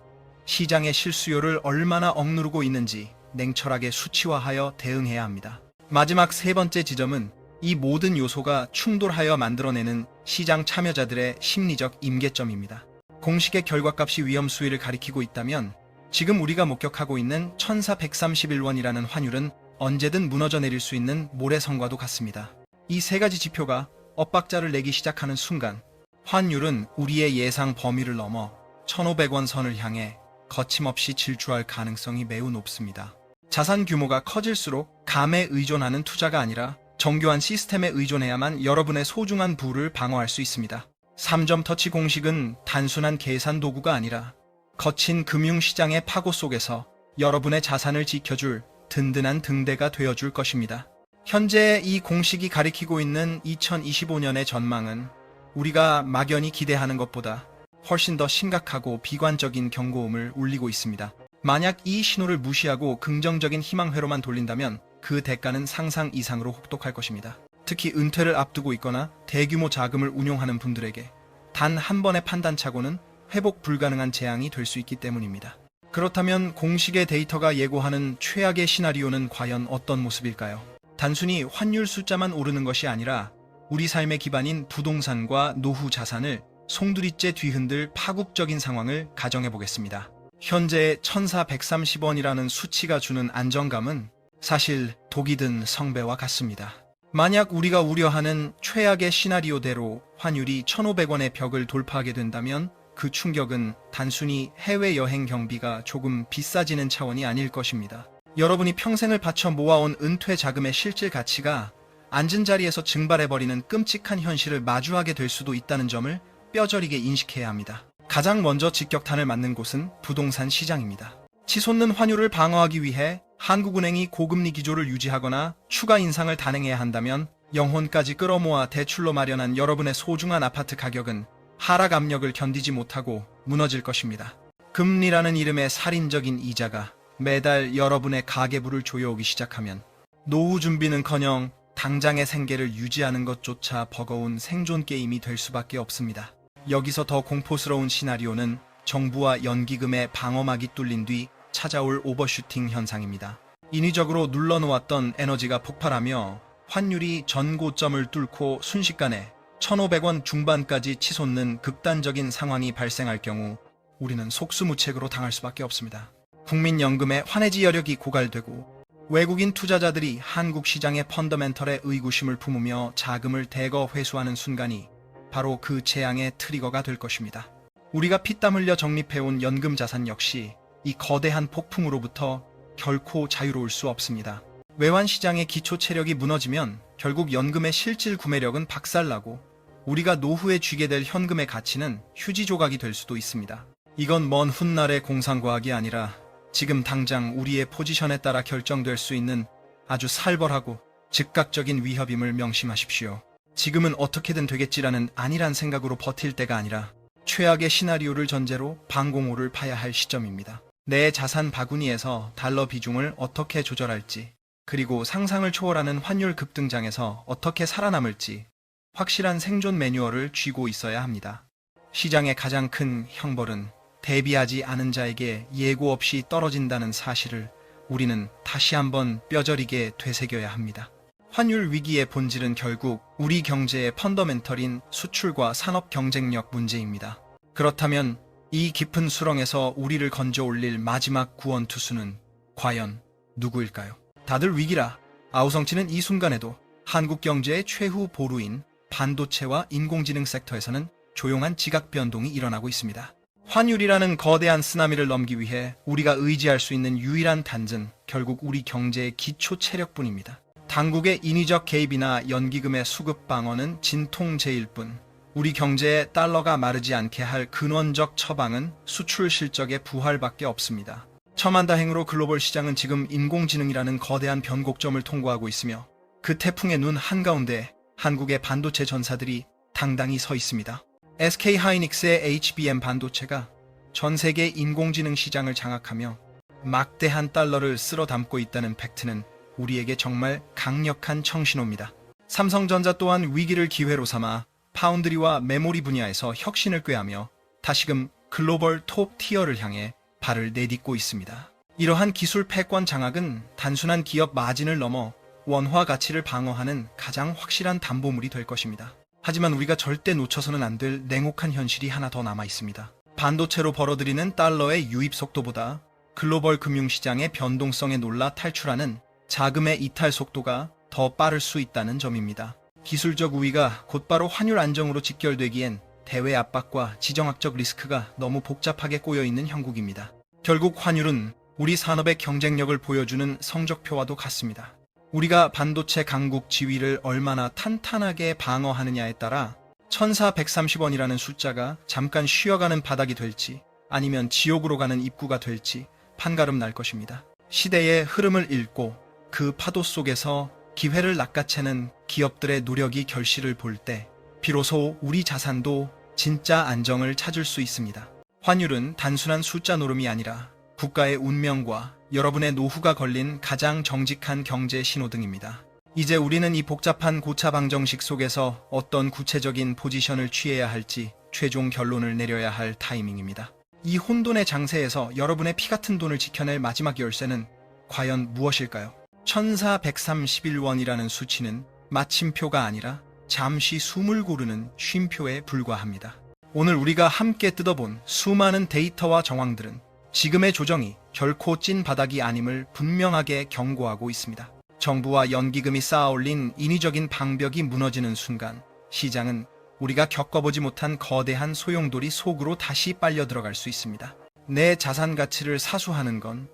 시장의 실수요를 얼마나 억누르고 있는지 냉철하게 수치화하여 대응해야 합니다. 마지막 세 번째 지점은 이 모든 요소가 충돌하여 만들어내는 시장 참여자들의 심리적 임계점입니다. 공식의 결과값이 위험 수위를 가리키고 있다면 지금 우리가 목격하고 있는 1431원이라는 환율은 언제든 무너져 내릴 수 있는 모래성과도 같습니다. 이 세 가지 지표가 엇박자를 내기 시작하는 순간 환율은 우리의 예상 범위를 넘어 1,500원 선을 향해 거침없이 질주할 가능성이 매우 높습니다. 자산 규모가 커질수록 감에 의존하는 투자가 아니라 정교한 시스템에 의존해야만 여러분의 소중한 부를 방어할 수 있습니다. 3점 터치 공식은 단순한 계산 도구가 아니라 거친 금융시장의 파고 속에서 여러분의 자산을 지켜줄 든든한 등대가 되어줄 것입니다. 현재 이 공식이 가리키고 있는 2025년의 전망은 우리가 막연히 기대하는 것보다 훨씬 더 심각하고 비관적인 경고음을 울리고 있습니다. 만약 이 신호를 무시하고 긍정적인 희망회로만 돌린다면 그 대가는 상상 이상으로 혹독할 것입니다. 특히 은퇴를 앞두고 있거나 대규모 자금을 운용하는 분들에게 단 한 번의 판단착오는 회복 불가능한 재앙이 될 수 있기 때문입니다. 그렇다면 공식의 데이터가 예고하는 최악의 시나리오는 과연 어떤 모습일까요? 단순히 환율 숫자만 오르는 것이 아니라 우리 삶의 기반인 부동산과 노후 자산을 송두리째 뒤흔들 파국적인 상황을 가정해 보겠습니다. 현재 1430원이라는 수치가 주는 안정감은 사실 독이 든 성배와 같습니다. 만약 우리가 우려하는 최악의 시나리오대로 환율이 1,500원의 벽을 돌파하게 된다면 그 충격은 단순히 해외여행 경비가 조금 비싸지는 차원이 아닐 것입니다. 여러분이 평생을 바쳐 모아온 은퇴 자금의 실질 가치가 앉은 자리에서 증발해버리는 끔찍한 현실을 마주하게 될 수도 있다는 점을 뼈저리게 인식해야 합니다. 가장 먼저 직격탄을 맞는 곳은 부동산 시장입니다. 치솟는 환율을 방어하기 위해 한국은행이 고금리 기조를 유지하거나 추가 인상을 단행해야 한다면 영혼까지 끌어모아 대출로 마련한 여러분의 소중한 아파트 가격은 하락 압력을 견디지 못하고 무너질 것입니다. 금리라는 이름의 살인적인 이자가 매달 여러분의 가계부를 조여오기 시작하면 노후 준비는커녕 당장의 생계를 유지하는 것조차 버거운 생존 게임이 될 수밖에 없습니다. 여기서 더 공포스러운 시나리오는 정부와 연기금의 방어막이 뚫린 뒤 찾아올 오버슈팅 현상입니다. 인위적으로 눌러놓았던 에너지가 폭발하며 환율이 전고점을 뚫고 순식간에 1,500원 중반까지 치솟는 극단적인 상황이 발생할 경우 우리는 속수무책으로 당할 수밖에 없습니다. 국민연금의 환해지 여력이 고갈되고 외국인 투자자들이 한국 시장의 펀더멘털에 의구심을 품으며 자금을 대거 회수하는 순간이 바로 그 재앙의 트리거가 될 것입니다. 우리가 피땀 흘려 적립해온 연금 자산 역시 이 거대한 폭풍으로부터 결코 자유로울 수 없습니다. 외환 시장의 기초 체력이 무너지면 결국 연금의 실질 구매력은 박살나고 우리가 노후에 쥐게 될 현금의 가치는 휴지 조각이 될 수도 있습니다. 이건 먼 훗날의 공상과학이 아니라 지금 당장 우리의 포지션에 따라 결정될 수 있는 아주 살벌하고 즉각적인 위협임을 명심하십시오. 지금은 어떻게든 되겠지라는 안일한 생각으로 버틸 때가 아니라 최악의 시나리오를 전제로 방공호를 파야 할 시점입니다. 내 자산 바구니에서 달러 비중을 어떻게 조절할지, 그리고 상상을 초월하는 환율 급등장에서 어떻게 살아남을지 확실한 생존 매뉴얼을 쥐고 있어야 합니다. 시장의 가장 큰 형벌은 대비하지 않은 자에게 예고 없이 떨어진다는 사실을 우리는 다시 한번 뼈저리게 되새겨야 합니다. 환율 위기의 본질은 결국 우리 경제의 펀더멘털인 수출과 산업 경쟁력 문제입니다. 그렇다면 이 깊은 수렁에서 우리를 건져 올릴 마지막 구원투수는 과연 누구일까요? 다들 위기라 아우성치는 이 순간에도 한국 경제의 최후 보루인 반도체와 인공지능 섹터에서는 조용한 지각 변동이 일어나고 있습니다. 환율이라는 거대한 쓰나미를 넘기 위해 우리가 의지할 수 있는 유일한 단전, 결국 우리 경제의 기초 체력뿐입니다. 당국의 인위적 개입이나 연기금의 수급 방어는 진통제일 뿐, 우리 경제에 달러가 마르지 않게 할 근원적 처방은 수출 실적의 부활밖에 없습니다. 첨안다행으로 글로벌 시장은 지금 인공지능이라는 거대한 변곡점을 통과하고 있으며 그 태풍의 눈 한가운데 한국의 반도체 전사들이 당당히 서 있습니다. SK 하이닉스의 HBM 반도체가 전 세계 인공지능 시장을 장악하며 막대한 달러를 쓸어 담고 있다는 팩트는 우리에게 정말 강력한 청신호입니다. 삼성전자 또한 위기를 기회로 삼아 파운드리와 메모리 분야에서 혁신을 꾀하며 다시금 글로벌 톱 티어를 향해 발을 내딛고 있습니다. 이러한 기술 패권 장악은 단순한 기업 마진을 넘어 원화 가치를 방어하는 가장 확실한 담보물이 될 것입니다. 하지만 우리가 절대 놓쳐서는 안 될 냉혹한 현실이 하나 더 남아 있습니다. 반도체로 벌어들이는 달러의 유입 속도보다 글로벌 금융시장의 변동성에 놀라 탈출하는 자금의 이탈 속도가 더 빠를 수 있다는 점입니다. 기술적 우위가 곧바로 환율 안정으로 직결되기엔 대외 압박과 지정학적 리스크가 너무 복잡하게 꼬여있는 형국입니다. 결국 환율은 우리 산업의 경쟁력을 보여주는 성적표와도 같습니다. 우리가 반도체 강국 지위를 얼마나 탄탄하게 방어하느냐에 따라 1430원이라는 숫자가 잠깐 쉬어가는 바닥이 될지 아니면 지옥으로 가는 입구가 될지 판가름 날 것입니다. 시대의 흐름을 읽고 그 파도 속에서 기회를 낚아채는 기업들의 노력이 결실을 볼 때 비로소 우리 자산도 진짜 안정을 찾을 수 있습니다. 환율은 단순한 숫자 노름이 아니라 국가의 운명과 여러분의 노후가 걸린 가장 정직한 경제 신호등입니다. 이제 우리는 이 복잡한 고차 방정식 속에서 어떤 구체적인 포지션을 취해야 할지 최종 결론을 내려야 할 타이밍입니다. 이 혼돈의 장세에서 여러분의 피 같은 돈을 지켜낼 마지막 열쇠는 과연 무엇일까요? 1431원이라는 수치는 마침표가 아니라 잠시 숨을 고르는 쉼표에 불과합니다. 오늘 우리가 함께 뜯어본 수많은 데이터와 정황들은 지금의 조정이 결코 찐 바닥이 아님을 분명하게 경고하고 있습니다. 정부와 연기금이 쌓아올린 인위적인 방벽이 무너지는 순간 시장은 우리가 겪어보지 못한 거대한 소용돌이 속으로 다시 빨려 들어갈 수 있습니다. 내 자산 가치를 사수하는 건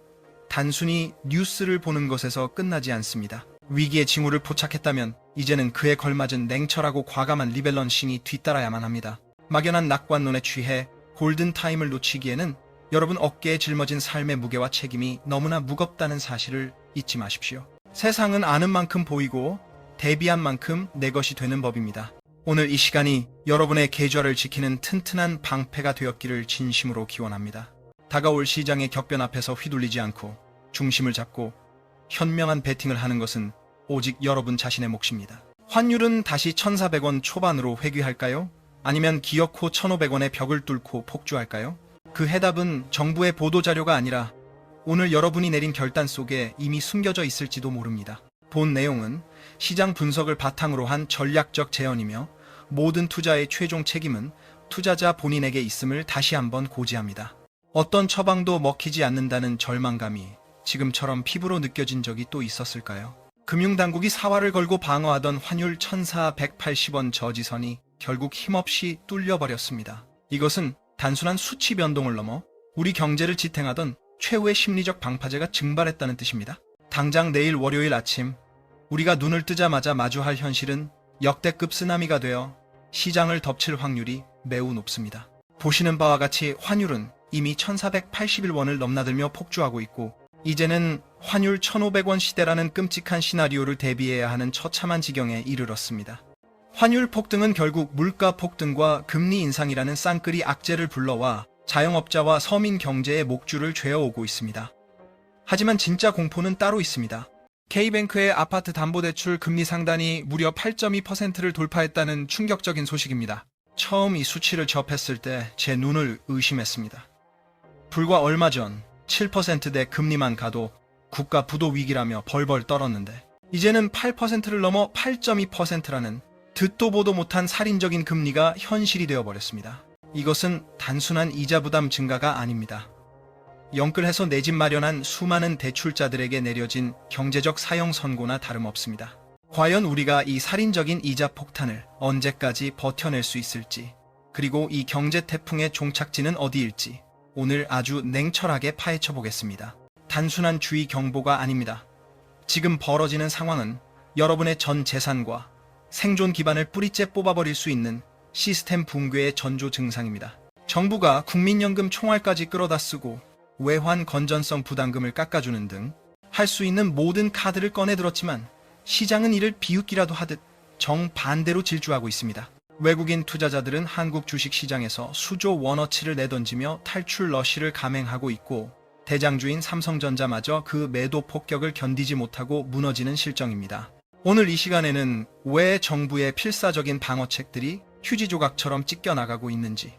단순히 뉴스를 보는 것에서 끝나지 않습니다. 위기의 징후를 포착했다면 이제는 그에 걸맞은 냉철하고 과감한 리밸런싱이 뒤따라야만 합니다. 막연한 낙관론에 취해 골든타임을 놓치기에는 여러분 어깨에 짊어진 삶의 무게와 책임이 너무나 무겁다는 사실을 잊지 마십시오. 세상은 아는 만큼 보이고 대비한 만큼 내 것이 되는 법입니다. 오늘 이 시간이 여러분의 계좌를 지키는 튼튼한 방패가 되었기를 진심으로 기원합니다. 다가올 시장의 격변 앞에서 휘둘리지 않고 중심을 잡고 현명한 베팅을 하는 것은 오직 여러분 자신의 몫입니다. 환율은 다시 1,400원 초반으로 회귀할까요? 아니면 기어코 1,500원의 벽을 뚫고 폭주할까요? 그 해답은 정부의 보도자료가 아니라 오늘 여러분이 내린 결단 속에 이미 숨겨져 있을지도 모릅니다. 본 내용은 시장 분석을 바탕으로 한 전략적 제언이며 모든 투자의 최종 책임은 투자자 본인에게 있음을 다시 한번 고지합니다. 어떤 처방도 먹히지 않는다는 절망감이 지금처럼 피부로 느껴진 적이 또 있었을까요? 금융당국이 사활을 걸고 방어하던 환율 1,480원 저지선이 결국 힘없이 뚫려버렸습니다. 이것은 단순한 수치 변동을 넘어 우리 경제를 지탱하던 최후의 심리적 방파제가 증발했다는 뜻입니다. 당장 내일 월요일 아침 우리가 눈을 뜨자마자 마주할 현실은 역대급 쓰나미가 되어 시장을 덮칠 확률이 매우 높습니다. 보시는 바와 같이 환율은 이미 1,481원을 넘나들며 폭주하고 있고 이제는 환율 1,500원 시대라는 끔찍한 시나리오를 대비해야 하는 처참한 지경에 이르렀습니다. 환율 폭등은 결국 물가 폭등과 금리 인상이라는 쌍끌이 악재를 불러와 자영업자와 서민 경제의 목줄을 죄어오고 있습니다. 하지만 진짜 공포는 따로 있습니다. K뱅크의 아파트 담보대출 금리 상단이 무려 8.2%를 돌파했다는 충격적인 소식입니다. 처음 이 수치를 접했을 때 제 눈을 의심했습니다. 불과 얼마 전 7%대 금리만 가도 국가 부도 위기라며 벌벌 떨었는데 이제는 8%를 넘어 8.2%라는 듣도 보도 못한 살인적인 금리가 현실이 되어버렸습니다. 이것은 단순한 이자 부담 증가가 아닙니다. 영끌해서 내 집 마련한 수많은 대출자들에게 내려진 경제적 사형 선고나 다름없습니다. 과연 우리가 이 살인적인 이자 폭탄을 언제까지 버텨낼 수 있을지 그리고 이 경제 태풍의 종착지는 어디일지 오늘 아주 냉철하게 파헤쳐 보겠습니다. 단순한 주의 경보가 아닙니다. 지금 벌어지는 상황은 여러분의 전 재산과 생존 기반을 뿌리째 뽑아버릴 수 있는 시스템 붕괴의 전조 증상입니다. 정부가 국민연금 총알까지 끌어다 쓰고 외환 건전성 부담금을 깎아주는 등 할 수 있는 모든 카드를 꺼내들었지만 시장은 이를 비웃기라도 하듯 정반대로 질주하고 있습니다. 외국인 투자자들은 한국 주식시장에서 수조 원어치를 내던지며 탈출 러쉬를 감행하고 있고 대장주인 삼성전자마저 그 매도 폭격을 견디지 못하고 무너지는 실정입니다. 오늘 이 시간에는 왜 정부의 필사적인 방어책들이 휴지 조각처럼 찢겨나가고 있는지,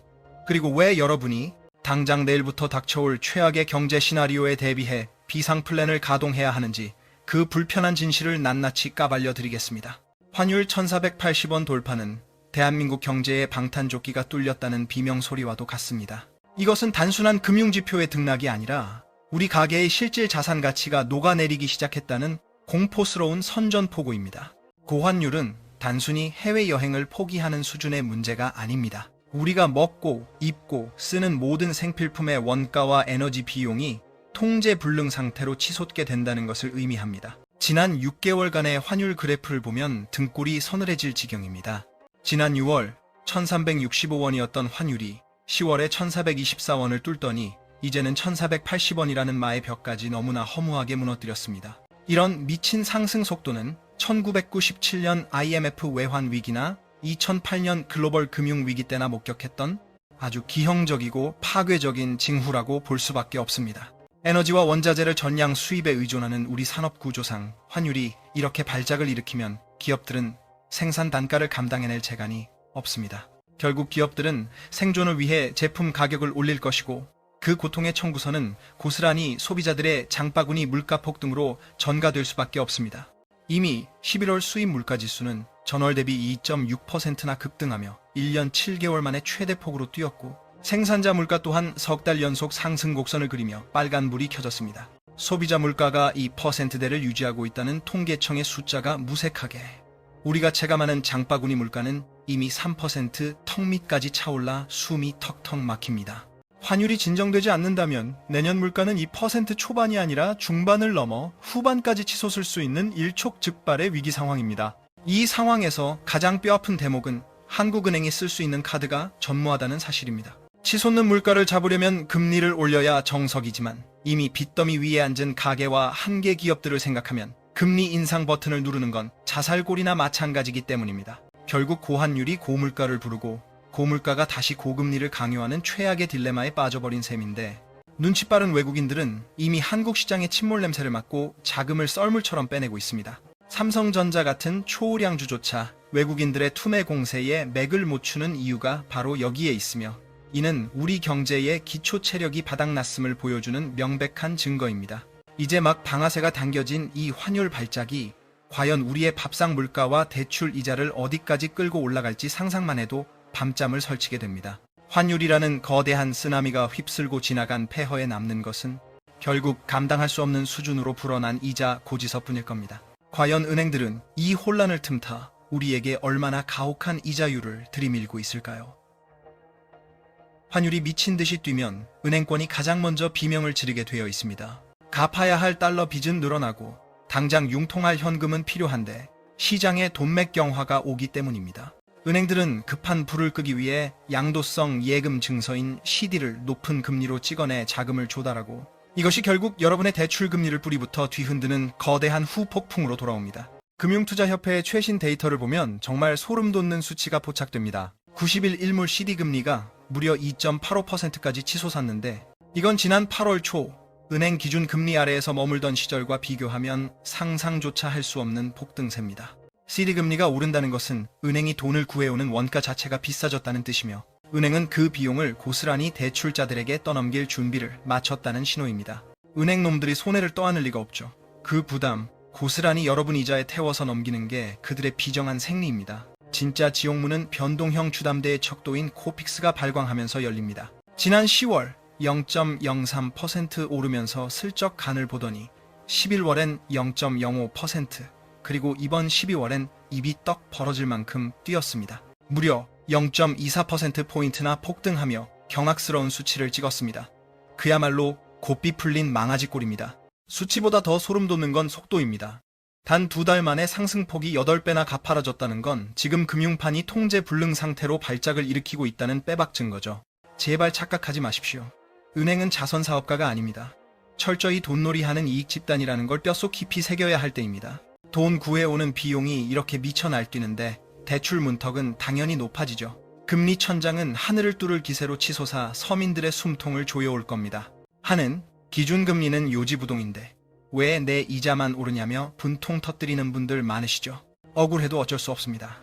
그리고 왜 여러분이 당장 내일부터 닥쳐올 최악의 경제 시나리오에 대비해 비상 플랜을 가동해야 하는지 그 불편한 진실을 낱낱이 까발려 드리겠습니다. 환율 1480원 돌파는 대한민국 경제의 방탄조끼가 뚫렸다는 비명소리와도 같습니다. 이것은 단순한 금융지표의 등락이 아니라 우리 가계의 실질 자산 가치가 녹아내리기 시작했다는 공포스러운 선전포고입니다. 고환율은 단순히 해외여행을 포기하는 수준의 문제가 아닙니다. 우리가 먹고 입고 쓰는 모든 생필품의 원가와 에너지 비용이 통제불능 상태로 치솟게 된다는 것을 의미합니다. 지난 6개월간의 환율 그래프를 보면 등골이 서늘해질 지경입니다. 지난 6월 1365원이었던 환율이 10월에 1424원을 뚫더니 이제는 1480원이라는 마의 벽까지 너무나 허무하게 무너뜨렸습니다. 이런 미친 상승 속도는 1997년 IMF 외환 위기나 2008년 글로벌 금융 위기 때나 목격했던 아주 기형적이고 파괴적인 징후라고 볼 수밖에 없습니다. 에너지와 원자재를 전량 수입에 의존하는 우리 산업 구조상 환율이 이렇게 발작을 일으키면 기업들은 생산 단가를 감당해낼 재간이 없습니다. 결국 기업들은 생존을 위해 제품 가격을 올릴 것이고 그 고통의 청구서는 고스란히 소비자들의 장바구니 물가폭 등으로 전가될 수밖에 없습니다. 이미 11월 수입 물가지수는 전월 대비 2.6%나 급등하며 1년 7개월 만에 최대폭으로 뛰었고 생산자 물가 또한 석 달 연속 상승 곡선을 그리며 빨간불이 켜졌습니다. 소비자 물가가 2%대를 유지하고 있다는 통계청의 숫자가 무색하게 우리가 체감하는 장바구니 물가는 이미 3%턱 밑까지 차올라 숨이 턱턱 막힙니다. 환율이 진정되지 않는다면 내년 물가는 2% 초반이 아니라 중반을 넘어 후반까지 치솟을 수 있는 일촉즉발의 위기 상황입니다. 이 상황에서 가장 뼈아픈 대목은 한국은행이 쓸 수 있는 카드가 전무하다는 사실입니다. 치솟는 물가를 잡으려면 금리를 올려야 정석이지만 이미 빚더미 위에 앉은 가계와 한계 기업들을 생각하면 금리 인상 버튼을 누르는 건 자살골이나 마찬가지이기 때문입니다. 결국 고환율이 고물가를 부르고 고물가가 다시 고금리를 강요하는 최악의 딜레마에 빠져버린 셈인데 눈치 빠른 외국인들은 이미 한국 시장의 침몰 냄새를 맡고 자금을 썰물처럼 빼내고 있습니다. 삼성전자 같은 초우량주조차 외국인들의 투매 공세에 맥을 못 추는 이유가 바로 여기에 있으며 이는 우리 경제의 기초 체력이 바닥났음을 보여주는 명백한 증거입니다. 이제 막 방아쇠가 당겨진 이 환율 발작이 과연 우리의 밥상 물가와 대출 이자를 어디까지 끌고 올라갈지 상상만 해도 밤잠을 설치게 됩니다. 환율이라는 거대한 쓰나미가 휩쓸고 지나간 폐허에 남는 것은 결국 감당할 수 없는 수준으로 불어난 이자 고지서뿐일 겁니다. 과연 은행들은 이 혼란을 틈타 우리에게 얼마나 가혹한 이자율을 들이밀고 있을까요? 환율이 미친 듯이 뛰면 은행권이 가장 먼저 비명을 지르게 되어 있습니다. 갚아야 할 달러 빚은 늘어나고 당장 융통할 현금은 필요한데 시장에 돈맥경화가 오기 때문입니다. 은행들은 급한 불을 끄기 위해 양도성 예금 증서인 CD를 높은 금리로 찍어내 자금을 조달하고 이것이 결국 여러분의 대출 금리를 뿌리부터 뒤흔드는 거대한 후폭풍으로 돌아옵니다. 금융투자협회의 최신 데이터를 보면 정말 소름 돋는 수치가 포착됩니다. 90일 일몰 CD 금리가 무려 2.85%까지 치솟았는데 이건 지난 8월 초 은행 기준 금리 아래에서 머물던 시절과 비교하면 상상조차 할 수 없는 폭등세입니다. CD 금리가 오른다는 것은 은행이 돈을 구해오는 원가 자체가 비싸졌다는 뜻이며 은행은 그 비용을 고스란히 대출자들에게 떠넘길 준비를 마쳤다는 신호입니다. 은행놈들이 손해를 떠안을 리가 없죠. 그 부담 고스란히 여러분 이자에 태워서 넘기는 게 그들의 비정한 생리입니다. 진짜 지옥문은 변동형 주담대의 척도인 코픽스가 발광하면서 열립니다. 지난 10월 0.03% 오르면서 슬쩍 간을 보더니 11월엔 0.05%, 그리고 이번 12월엔 입이 떡 벌어질 만큼 뛰었습니다. 무려 0.24%포인트나 폭등하며 경악스러운 수치를 찍었습니다. 그야말로 곱비 풀린 망아지 꼴입니다. 수치보다 더 소름 돋는 건 속도입니다. 단 2달 만에 상승폭이 8배나 가파라졌다는 건 지금 금융판이 통제 불능 상태로 발작을 일으키고 있다는 빼박 증거죠. 제발 착각하지 마십시오. 은행은 자선 사업가가 아닙니다. 철저히 돈놀이하는 이익 집단이라는 걸 뼛속 깊이 새겨야 할 때입니다. 돈 구해오는 비용이 이렇게 미쳐 날뛰는데 대출 문턱은 당연히 높아지죠. 금리 천장은 하늘을 뚫을 기세로 치솟아 서민들의 숨통을 조여올 겁니다. 한은 기준금리는 요지부동인데 왜 내 이자만 오르냐며 분통 터뜨리는 분들 많으시죠. 억울해도 어쩔 수 없습니다.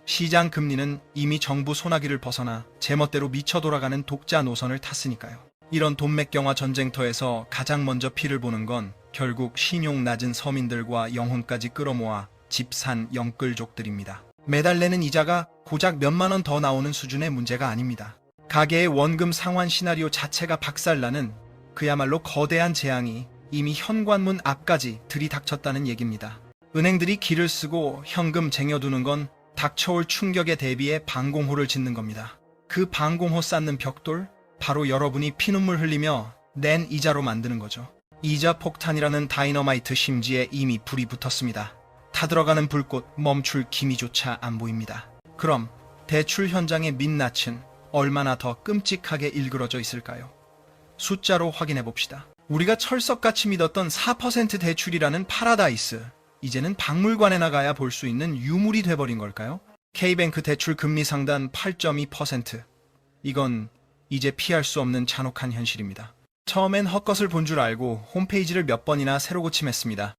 시장 금리는 이미 정부 소나기를 벗어나 제멋대로 미쳐 돌아가는 독자 노선을 탔으니까요. 이런 돈맥경화 전쟁터에서 가장 먼저 피를 보는 건 결국 신용 낮은 서민들과 영혼까지 끌어모아 집 산 영끌족들입니다. 매달 내는 이자가 고작 몇만 원 더 나오는 수준의 문제가 아닙니다. 가계의 원금 상환 시나리오 자체가 박살나는 그야말로 거대한 재앙이 이미 현관문 앞까지 들이닥쳤다는 얘기입니다. 은행들이 기를 쓰고 현금 쟁여두는 건 닥쳐올 충격에 대비해 방공호를 짓는 겁니다. 그 방공호 쌓는 벽돌, 바로 여러분이 피눈물 흘리며 낸 이자로 만드는 거죠. 이자 폭탄이라는 다이너마이트 심지에 이미 불이 붙었습니다. 타들어가는 불꽃 멈출 기미조차 안 보입니다. 그럼 대출 현장의 민낯은 얼마나 더 끔찍하게 일그러져 있을까요? 숫자로 확인해 봅시다. 우리가 철석같이 믿었던 4% 대출이라는 파라다이스, 이제는 박물관에 나가야 볼 수 있는 유물이 돼버린 걸까요? K뱅크 대출 금리 상단 8.2%. 이건 이제 피할 수 없는 잔혹한 현실입니다. 처음엔 헛것을 본 줄 알고 홈페이지를 몇 번이나 새로 고침했습니다.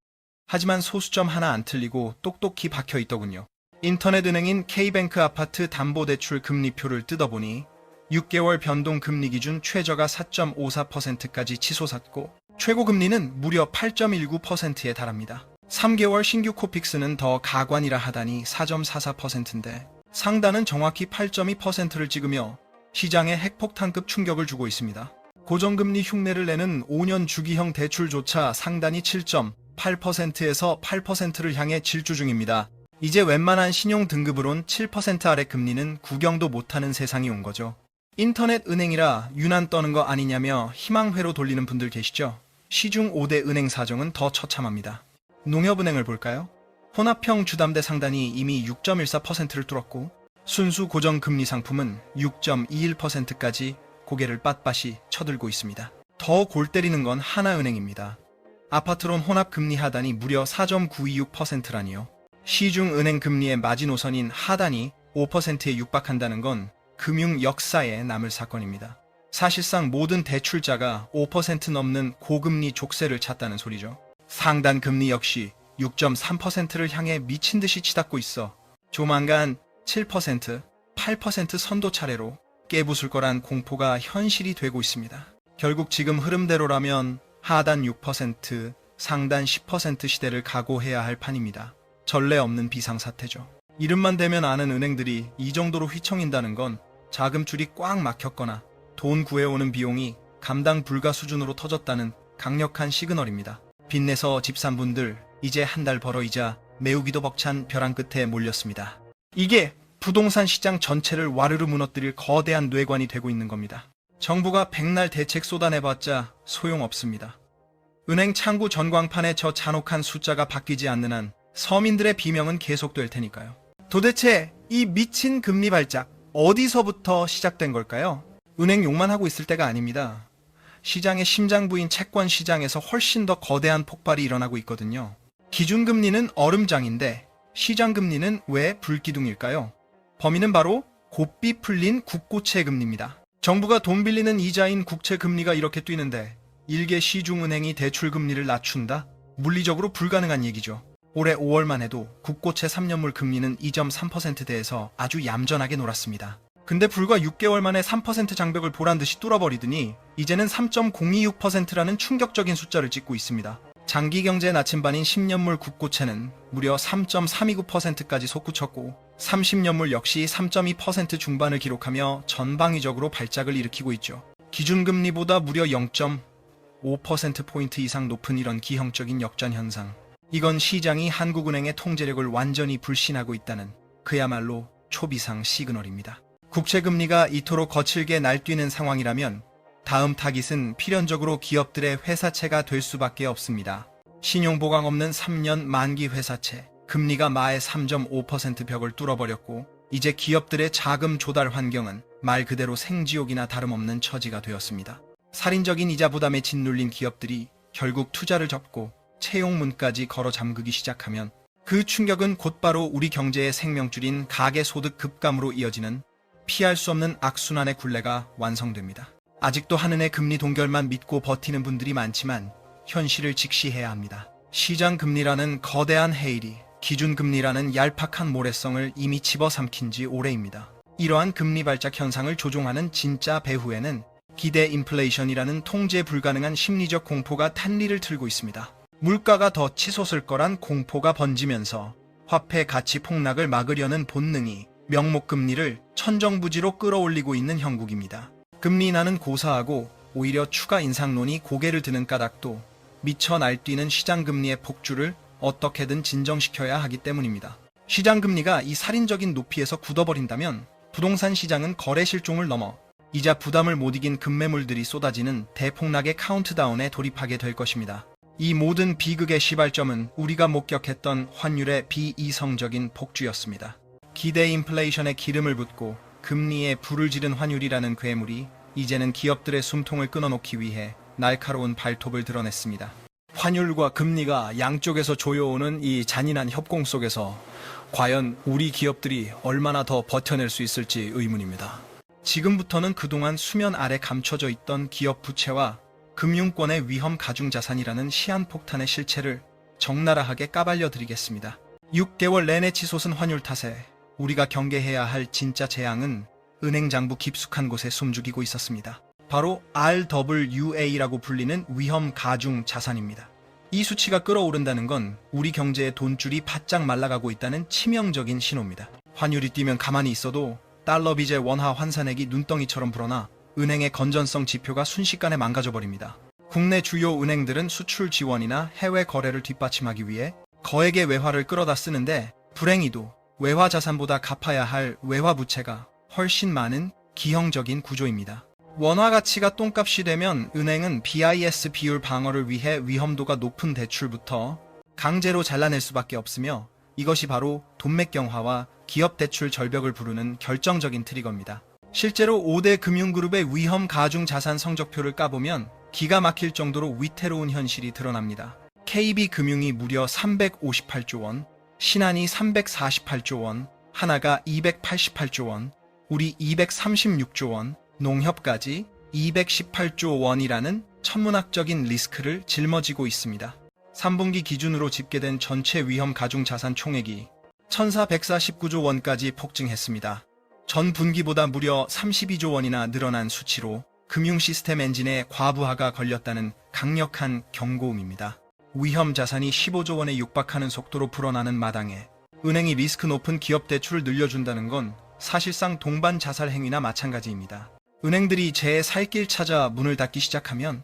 하지만 소수점 하나 안 틀리고 똑똑히 박혀 있더군요. 인터넷 은행인 K뱅크 아파트 담보대출 금리표를 뜯어보니 6개월 변동 금리 기준 최저가 4.54%까지 치솟았고 최고 금리는 무려 8.19%에 달합니다. 3개월 신규 코픽스는 더 가관이라 하다니 4.44%인데 상단은 정확히 8.2%를 찍으며 시장에 핵폭탄급 충격을 주고 있습니다. 고정금리 흉내를 내는 5년 주기형 대출조차 상단이 7.8%에서 8%를 향해 질주 중입니다. 이제 웬만한 신용 등급으론 7% 아래 금리는 구경도 못하는 세상이 온 거죠. 인터넷 은행이라 유난 떠는 거 아니냐며 희망회로 돌리는 분들 계시죠? 시중 5대 은행 사정은 더 처참합니다. 농협은행을 볼까요? 혼합형 주담대 상단이 이미 6.14%를 뚫었고 순수 고정금리 상품은 6.21%까지 고개를 빳빳이 쳐들고 있습니다. 더 골 때리는 건 하나은행입니다. 아파트론 혼합금리 하단이 무려 4.926%라니요. 시중 은행 금리의 마지노선인 하단이 5%에 육박한다는 건 금융 역사에 남을 사건입니다. 사실상 모든 대출자가 5% 넘는 고금리 족쇄를 찾다는 소리죠. 상단 금리 역시 6.3%를 향해 미친 듯이 치닫고 있어 조만간 7%, 8% 선도 차례로 깨부술 거란 공포가 현실이 되고 있습니다. 결국 지금 흐름대로라면 하단 6%, 상단 10% 시대를 각오해야 할 판입니다. 전례 없는 비상사태죠. 이름만 대면 아는 은행들이 이 정도로 휘청인다는 건 자금줄이 꽉 막혔거나 돈 구해오는 비용이 감당 불가 수준으로 터졌다는 강력한 시그널입니다. 빚내서 집 산 분들 이제 한 달 벌어이자 메우기도 벅찬 벼랑 끝에 몰렸습니다. 이게 부동산 시장 전체를 와르르 무너뜨릴 거대한 뇌관이 되고 있는 겁니다. 정부가 백날 대책 쏟아내봤자 소용없습니다. 은행 창구 전광판에 저 잔혹한 숫자가 바뀌지 않는 한 서민들의 비명은 계속될 테니까요. 도대체 이 미친 금리 발작 어디서부터 시작된 걸까요? 은행 욕만 하고 있을 때가 아닙니다. 시장의 심장부인 채권 시장에서 훨씬 더 거대한 폭발이 일어나고 있거든요. 기준금리는 얼음장인데 시장금리는 왜 불기둥일까요? 범인은 바로 곱비 풀린 국고채 금리입니다. 정부가 돈 빌리는 이자인 국채 금리가 이렇게 뛰는데 일개 시중은행이 대출 금리를 낮춘다? 물리적으로 불가능한 얘기죠. 올해 5월만 해도 국고채 3년물 금리는 2.3%대에서 아주 얌전하게 놀았습니다. 근데 불과 6개월 만에 3% 장벽을 보란듯이 뚫어버리더니 이제는 3.026%라는 충격적인 숫자를 찍고 있습니다. 장기경제 나침반인 10년물 국고채는 무려 3.329%까지 솟구쳤고 30년물 역시 3.2% 중반을 기록하며 전방위적으로 발작을 일으키고 있죠. 기준금리보다 무려 0.5%포인트 이상 높은 이런 기형적인 역전 현상. 이건 시장이 한국은행의 통제력을 완전히 불신하고 있다는 그야말로 초비상 시그널입니다. 국채금리가 이토록 거칠게 날뛰는 상황이라면 다음 타깃은 필연적으로 기업들의 회사채가 될 수밖에 없습니다. 신용보강 없는 3년 만기 회사채, 금리가 마의 3.5% 벽을 뚫어버렸고 이제 기업들의 자금 조달 환경은 말 그대로 생지옥이나 다름없는 처지가 되었습니다. 살인적인 이자 부담에 짓눌린 기업들이 결국 투자를 접고 채용문까지 걸어 잠그기 시작하면 그 충격은 곧바로 우리 경제의 생명줄인 가계소득 급감으로 이어지는 피할 수 없는 악순환의 굴레가 완성됩니다. 아직도 한은의 금리 동결만 믿고 버티는 분들이 많지만 현실을 직시해야 합니다. 시장금리라는 거대한 해일이 기준금리라는 얄팍한 모래성을 이미 집어삼킨 지 오래입니다. 이러한 금리 발작 현상을 조종하는 진짜 배후에는 기대 인플레이션이라는 통제 불가능한 심리적 공포가 탄리를 틀고 있습니다. 물가가 더 치솟을 거란 공포가 번지면서 화폐 가치 폭락을 막으려는 본능이 명목금리를 천정부지로 끌어올리고 있는 형국입니다. 금리 인하는 고사하고 오히려 추가 인상론이 고개를 드는 까닭도 미쳐 날뛰는 시장금리의 폭주를 어떻게든 진정시켜야 하기 때문입니다. 시장금리가 이 살인적인 높이에서 굳어버린다면 부동산 시장은 거래 실종을 넘어 이자 부담을 못 이긴 급매물들이 쏟아지는 대폭락의 카운트다운에 돌입하게 될 것입니다. 이 모든 비극의 시발점은 우리가 목격했던 환율의 비이성적인 폭주였습니다. 기대 인플레이션에 기름을 붓고 금리에 불을 지른 환율이라는 괴물이 이제는 기업들의 숨통을 끊어놓기 위해 날카로운 발톱을 드러냈습니다. 환율과 금리가 양쪽에서 조여오는 이 잔인한 협공 속에서 과연 우리 기업들이 얼마나 더 버텨낼 수 있을지 의문입니다. 지금부터는 그동안 수면 아래 감춰져 있던 기업 부채와 금융권의 위험 가중자산이라는 시한폭탄의 실체를 적나라하게 까발려 드리겠습니다. 6개월 내내 치솟은 환율 탓에 우리가 경계해야 할 진짜 재앙은 은행 장부 깊숙한 곳에 숨죽이고 있었습니다. 바로 RWA라고 불리는 위험 가중 자산입니다. 이 수치가 끌어오른다는 건 우리 경제의 돈줄이 바짝 말라가고 있다는 치명적인 신호입니다. 환율이 뛰면 가만히 있어도 달러 빚의 원화 환산액이 눈덩이처럼 불어나 은행의 건전성 지표가 순식간에 망가져버립니다. 국내 주요 은행들은 수출 지원이나 해외 거래를 뒷받침하기 위해 거액의 외화를 끌어다 쓰는데 불행히도 외화 자산보다 갚아야 할 외화 부채가 훨씬 많은 기형적인 구조입니다. 원화 가치가 똥값이 되면 은행은 BIS 비율 방어를 위해 위험도가 높은 대출부터 강제로 잘라낼 수밖에 없으며 이것이 바로 돈맥경화와 기업 대출 절벽을 부르는 결정적인 트리거입니다. 실제로 5대 금융그룹의 위험 가중 자산 성적표를 까보면 기가 막힐 정도로 위태로운 현실이 드러납니다. KB금융이 무려 358조 원, 신한이 348조 원, 하나가 288조 원, 우리 236조 원, 농협까지 218조 원이라는 천문학적인 리스크를 짊어지고 있습니다. 3분기 기준으로 집계된 전체 위험 가중 자산 총액이 1,449조 원까지 폭증했습니다. 전 분기보다 무려 32조 원이나 늘어난 수치로 금융 시스템 엔진에 과부하가 걸렸다는 강력한 경고음입니다. 위험 자산이 15조 원에 육박하는 속도로 불어나는 마당에 은행이 리스크 높은 기업 대출을 늘려준다는 건 사실상 동반 자살 행위나 마찬가지입니다. 은행들이 제 살 길 찾아 문을 닫기 시작하면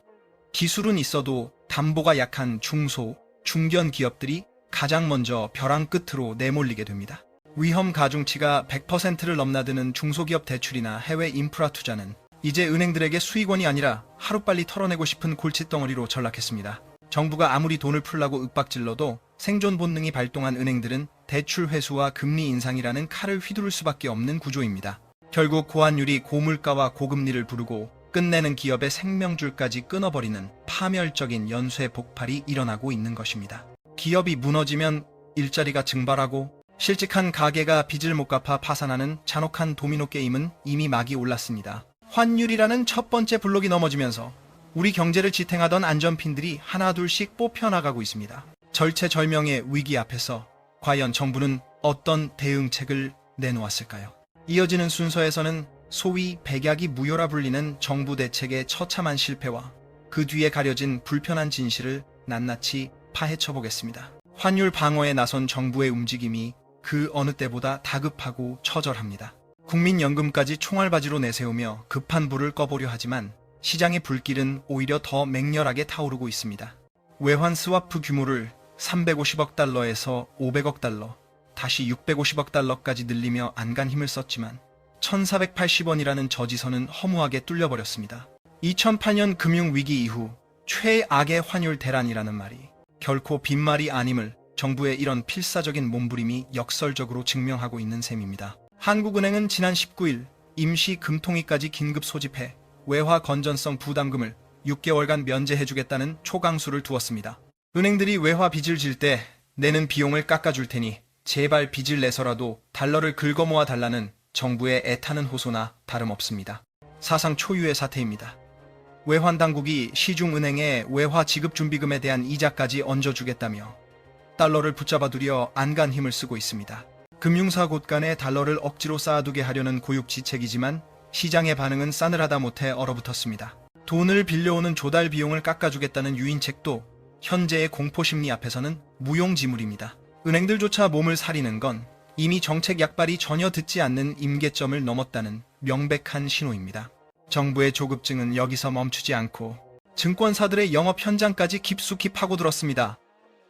기술은 있어도 담보가 약한 중소, 중견 기업들이 가장 먼저 벼랑 끝으로 내몰리게 됩니다. 위험 가중치가 100%를 넘나드는 중소기업 대출이나 해외 인프라 투자는 이제 은행들에게 수익원이 아니라 하루빨리 털어내고 싶은 골칫덩어리로 전락했습니다. 정부가 아무리 돈을 풀라고 윽박질러도 생존 본능이 발동한 은행들은 대출 회수와 금리 인상이라는 칼을 휘두를 수밖에 없는 구조입니다. 결국 고환율이 고물가와 고금리를 부르고 끝내는 기업의 생명줄까지 끊어버리는 파멸적인 연쇄 폭발이 일어나고 있는 것입니다. 기업이 무너지면 일자리가 증발하고 실직한 가게가 빚을 못 갚아 파산하는 잔혹한 도미노 게임은 이미 막이 올랐습니다. 환율이라는 첫 번째 블록이 넘어지면서 우리 경제를 지탱하던 안전핀들이 하나둘씩 뽑혀나가고 있습니다. 절체절명의 위기 앞에서 과연 정부는 어떤 대응책을 내놓았을까요? 이어지는 순서에서는 소위 백약이 무효라 불리는 정부 대책의 처참한 실패와 그 뒤에 가려진 불편한 진실을 낱낱이 파헤쳐 보겠습니다. 환율 방어에 나선 정부의 움직임이 그 어느 때보다 다급하고 처절합니다. 국민연금까지 총알바지로 내세우며 급한 불을 꺼보려 하지만 시장의 불길은 오히려 더 맹렬하게 타오르고 있습니다. 외환 스와프 규모를 350억 달러에서 500억 달러, 다시 650억 달러까지 늘리며 안간 힘을 썼지만 1480원이라는 저지선은 허무하게 뚫려버렸습니다. 2008년 금융위기 이후 최악의 환율 대란이라는 말이 결코 빈말이 아님을 정부의 이런 필사적인 몸부림이 역설적으로 증명하고 있는 셈입니다. 한국은행은 지난 19일 임시 금통위까지 긴급 소집해 외화 건전성 부담금을 6개월간 면제해주겠다는 초강수를 두었습니다. 은행들이 외화 빚을 질 때 내는 비용을 깎아줄 테니 제발 빚을 내서라도 달러를 긁어모아 달라는 정부의 애타는 호소나 다름없습니다. 사상 초유의 사태입니다. 외환당국이 시중은행에 외화 지급준비금에 대한 이자까지 얹어주겠다며 달러를 붙잡아두려 안간 힘을 쓰고 있습니다. 금융사 곳간에 달러를 억지로 쌓아두게 하려는 고육지책이지만 시장의 반응은 싸늘하다 못해 얼어붙었습니다. 돈을 빌려오는 조달 비용을 깎아주겠다는 유인책도 현재의 공포심리 앞에서는 무용지물입니다. 은행들조차 몸을 사리는 건 이미 정책 약발이 전혀 듣지 않는 임계점을 넘었다는 명백한 신호입니다. 정부의 조급증은 여기서 멈추지 않고 증권사들의 영업 현장까지 깊숙이 파고들었습니다.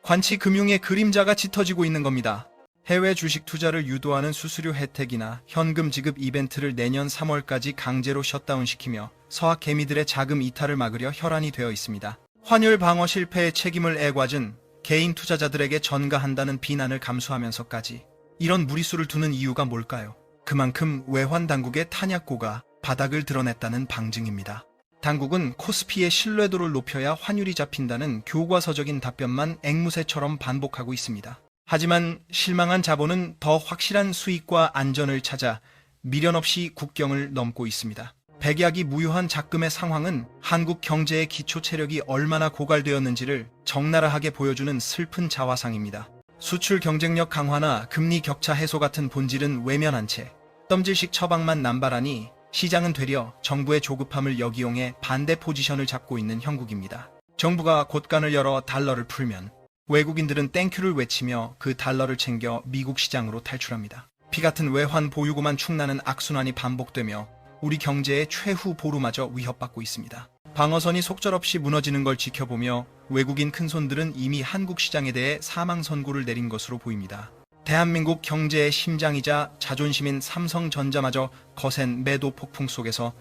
관치 금융의 그림자가 짙어지고 있는 겁니다. 해외 주식 투자를 유도하는 수수료 혜택이나 현금 지급 이벤트를 내년 3월까지 강제로 셧다운시키며 서학 개미들의 자금 이탈을 막으려 혈안이 되어 있습니다. 환율 방어 실패의 책임을 애꿎은 개인 투자자들에게 전가한다는 비난을 감수하면서까지 이런 무리수를 두는 이유가 뭘까요? 그만큼 외환 당국의 탄약고가 바닥을 드러냈다는 방증입니다. 당국은 코스피의 신뢰도를 높여야 환율이 잡힌다는 교과서적인 답변만 앵무새처럼 반복하고 있습니다. 하지만 실망한 자본은 더 확실한 수익과 안전을 찾아 미련 없이 국경을 넘고 있습니다. 백약이 무효한 작금의 상황은 한국 경제의 기초 체력이 얼마나 고갈되었는지를 적나라하게 보여주는 슬픈 자화상입니다. 수출 경쟁력 강화나 금리 격차 해소 같은 본질은 외면한 채 덤질식 처방만 남발하니 시장은 되려 정부의 조급함을 역이용해 반대 포지션을 잡고 있는 형국입니다. 정부가 곳간을 열어 달러를 풀면 외국인들은 땡큐를 외치며 그 달러를 챙겨 미국 시장으로 탈출합니다. 피같은 외환 보유고만 충나는 악순환이 반복되며 우리 경제의 최후 보루마저 위협받고 있습니다. 방어선이 속절없이 무너지는 걸 지켜보며 외국인 큰손들은 이미 한국 시장에 대해 사망 선고를 내린 것으로 보입니다. 대한민국 경제의 심장이자 자존심인 삼성전자마저 거센 매도 폭풍 속에서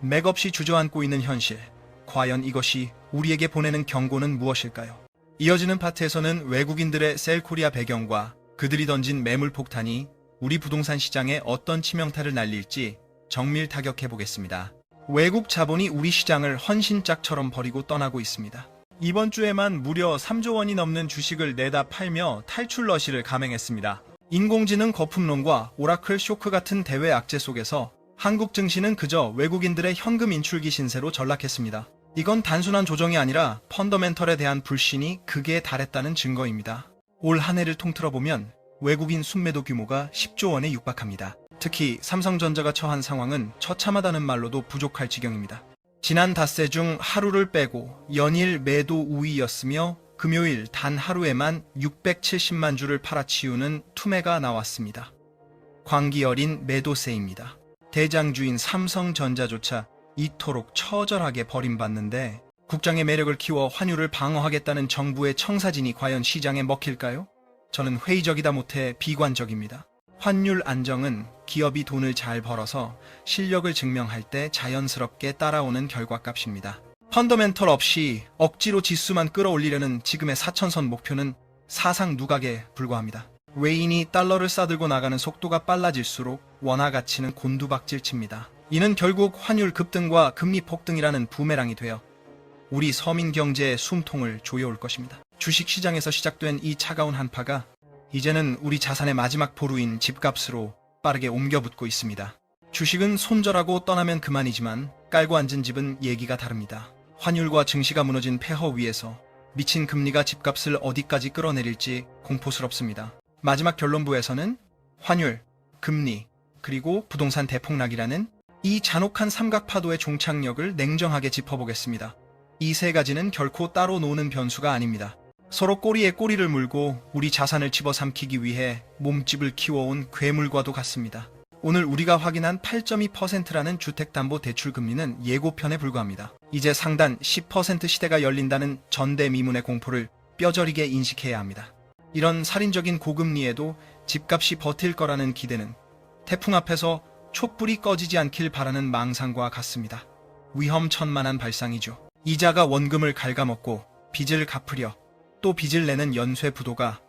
맥없이 주저앉고 있는 현실. 과연 이것이 우리에게 보내는 경고는 무엇일까요? 이어지는 파트에서는 외국인들의 셀코리아 배경과 그들이 던진 매물 폭탄이 우리 부동산 시장에 어떤 치명타를 날릴지 정밀 타격해보겠습니다. 외국 자본이 우리 시장을 헌신짝처럼 버리고 떠나고 있습니다. 이번 주에만 무려 3조 원이 넘는 주식을 내다 팔며 탈출 러시를 감행했습니다. 인공지능 거품론과 오라클 쇼크 같은 대외 악재 속에서 한국 증시는 그저 외국인들의 현금 인출기 신세로 전락했습니다. 이건 단순한 조정이 아니라 펀더멘털에 대한 불신이 극에 달했다는 증거입니다. 올 한 해를 통틀어보면 외국인 순매도 규모가 10조 원에 육박합니다. 특히 삼성전자가 처한 상황은 처참하다는 말로도 부족할 지경입니다. 지난 닷새 중 하루를 빼고 연일 매도 우위였으며 금요일 단 하루에만 670만 주를 팔아치우는 투매가 나왔습니다. 광기 어린 매도세입니다. 대장주인 삼성전자조차 이토록 처절하게 버림받는데 국장의 매력을 키워 환율을 방어하겠다는 정부의 청사진이 과연 시장에 먹힐까요? 저는 회의적이다 못해 비관적입니다. 환율 안정은 기업이 돈을 잘 벌어서 실력을 증명할 때 자연스럽게 따라오는 결과값입니다. 펀더멘털 없이 억지로 지수만 끌어올리려는 지금의 사천선 목표는 사상 누각에 불과합니다. 외인이 달러를 싸들고 나가는 속도가 빨라질수록 원화 가치는 곤두박질칩니다. 이는 결국 환율 급등과 금리 폭등이라는 부메랑이 되어 우리 서민 경제의 숨통을 조여올 것입니다. 주식시장에서 시작된 이 차가운 한파가 이제는 우리 자산의 마지막 보루인 집값으로 빠르게 옮겨붙고 있습니다. 주식은 손절하고 떠나면 그만이지만 깔고 앉은 집은 얘기가 다릅니다. 환율과 증시가 무너진 폐허 위에서 미친 금리가 집값을 어디까지 끌어내릴지 공포스럽습니다. 마지막 결론부에서는 환율, 금리, 그리고 부동산 대폭락이라는 이 잔혹한 삼각파도의 종착역을 냉정하게 짚어보겠습니다. 이 세 가지는 결코 따로 노는 변수가 아닙니다. 서로 꼬리에 꼬리를 물고 우리 자산을 집어삼키기 위해 몸집을 키워온 괴물과도 같습니다. 오늘 우리가 확인한 8.2%라는 주택담보대출금리는 예고편에 불과합니다. 이제 상단 10% 시대가 열린다는 전대미문의 공포를 뼈저리게 인식해야 합니다. 이런 살인적인 고금리에도 집값이 버틸 거라는 기대는 태풍 앞에서 촛불이 꺼지지 않길 바라는 망상과 같습니다. 위험천만한 발상이죠. 이자가 원금을 갉아먹고 빚을 갚으려 또 빚을 내는 연쇄 부도가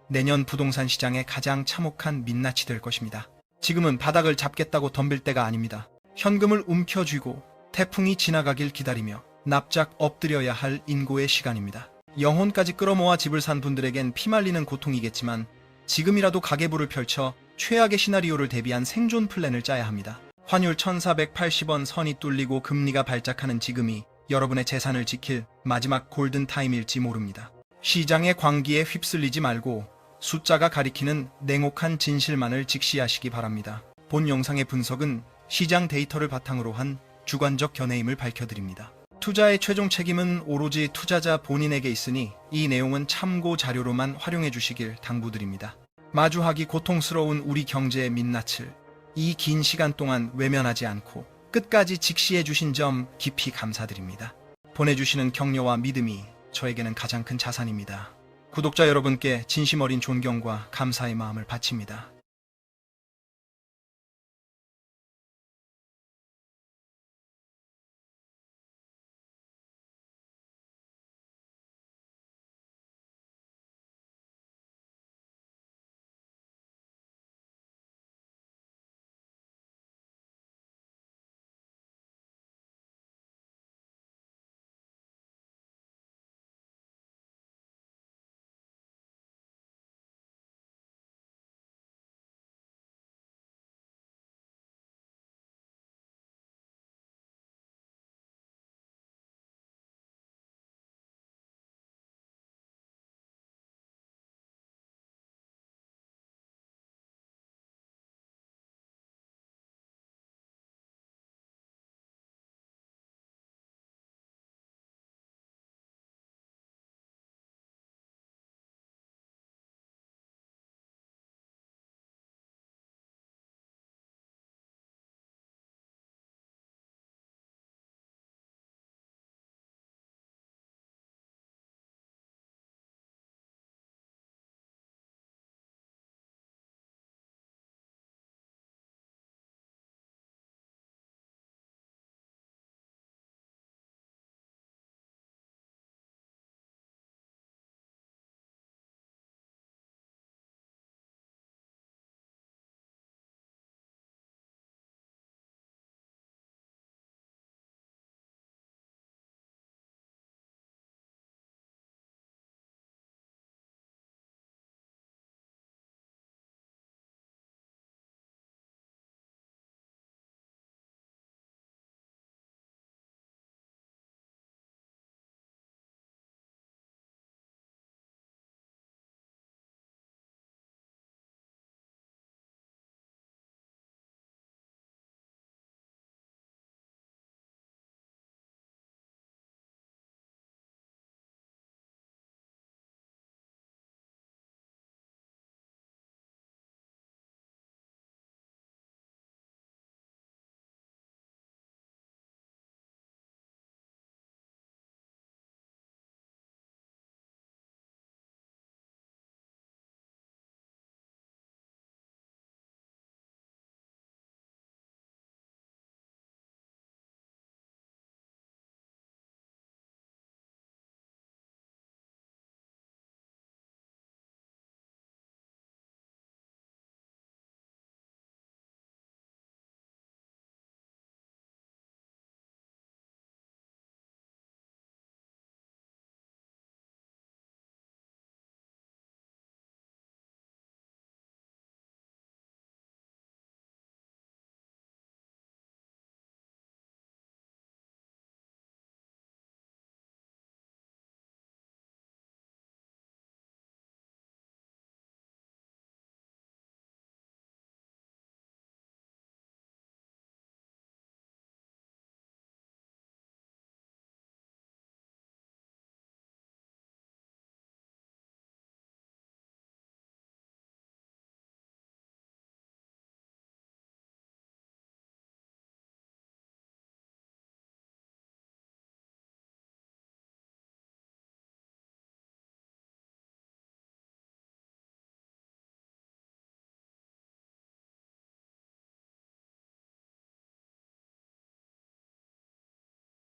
내년 부동산 시장의 가장 참혹한 민낯이 될 것입니다. 지금은 바닥을 잡겠다고 덤빌 때가 아닙니다. 현금을 움켜쥐고 태풍이 지나가길 기다리며 납작 엎드려야 할 인고의 시간입니다. 영혼까지 끌어모아 집을 산 분들에겐 피말리는 고통이겠지만 지금이라도 가계부를 펼쳐 최악의 시나리오를 대비한 생존 플랜을 짜야 합니다. 환율 1480원 선이 뚫리고 금리가 발작하는 지금이 여러분의 재산을 지킬 마지막 골든타임일지 모릅니다. 시장의 광기에 휩쓸리지 말고 숫자가 가리키는 냉혹한 진실만을 직시하시기 바랍니다. 본 영상의 분석은 시장 데이터를 바탕으로 한 주관적 견해임을 밝혀드립니다. 투자의 최종 책임은 오로지 투자자 본인에게 있으니 이 내용은 참고 자료로만 활용해 주시길 당부드립니다. 마주하기 고통스러운 우리 경제의 민낯을 이 긴 시간 동안 외면하지 않고 끝까지 직시해 주신 점 깊이 감사드립니다. 보내주시는 격려와 믿음이 저에게는 가장 큰 자산입니다. 구독자 여러분께 진심 어린 존경과 감사의 마음을 바칩니다.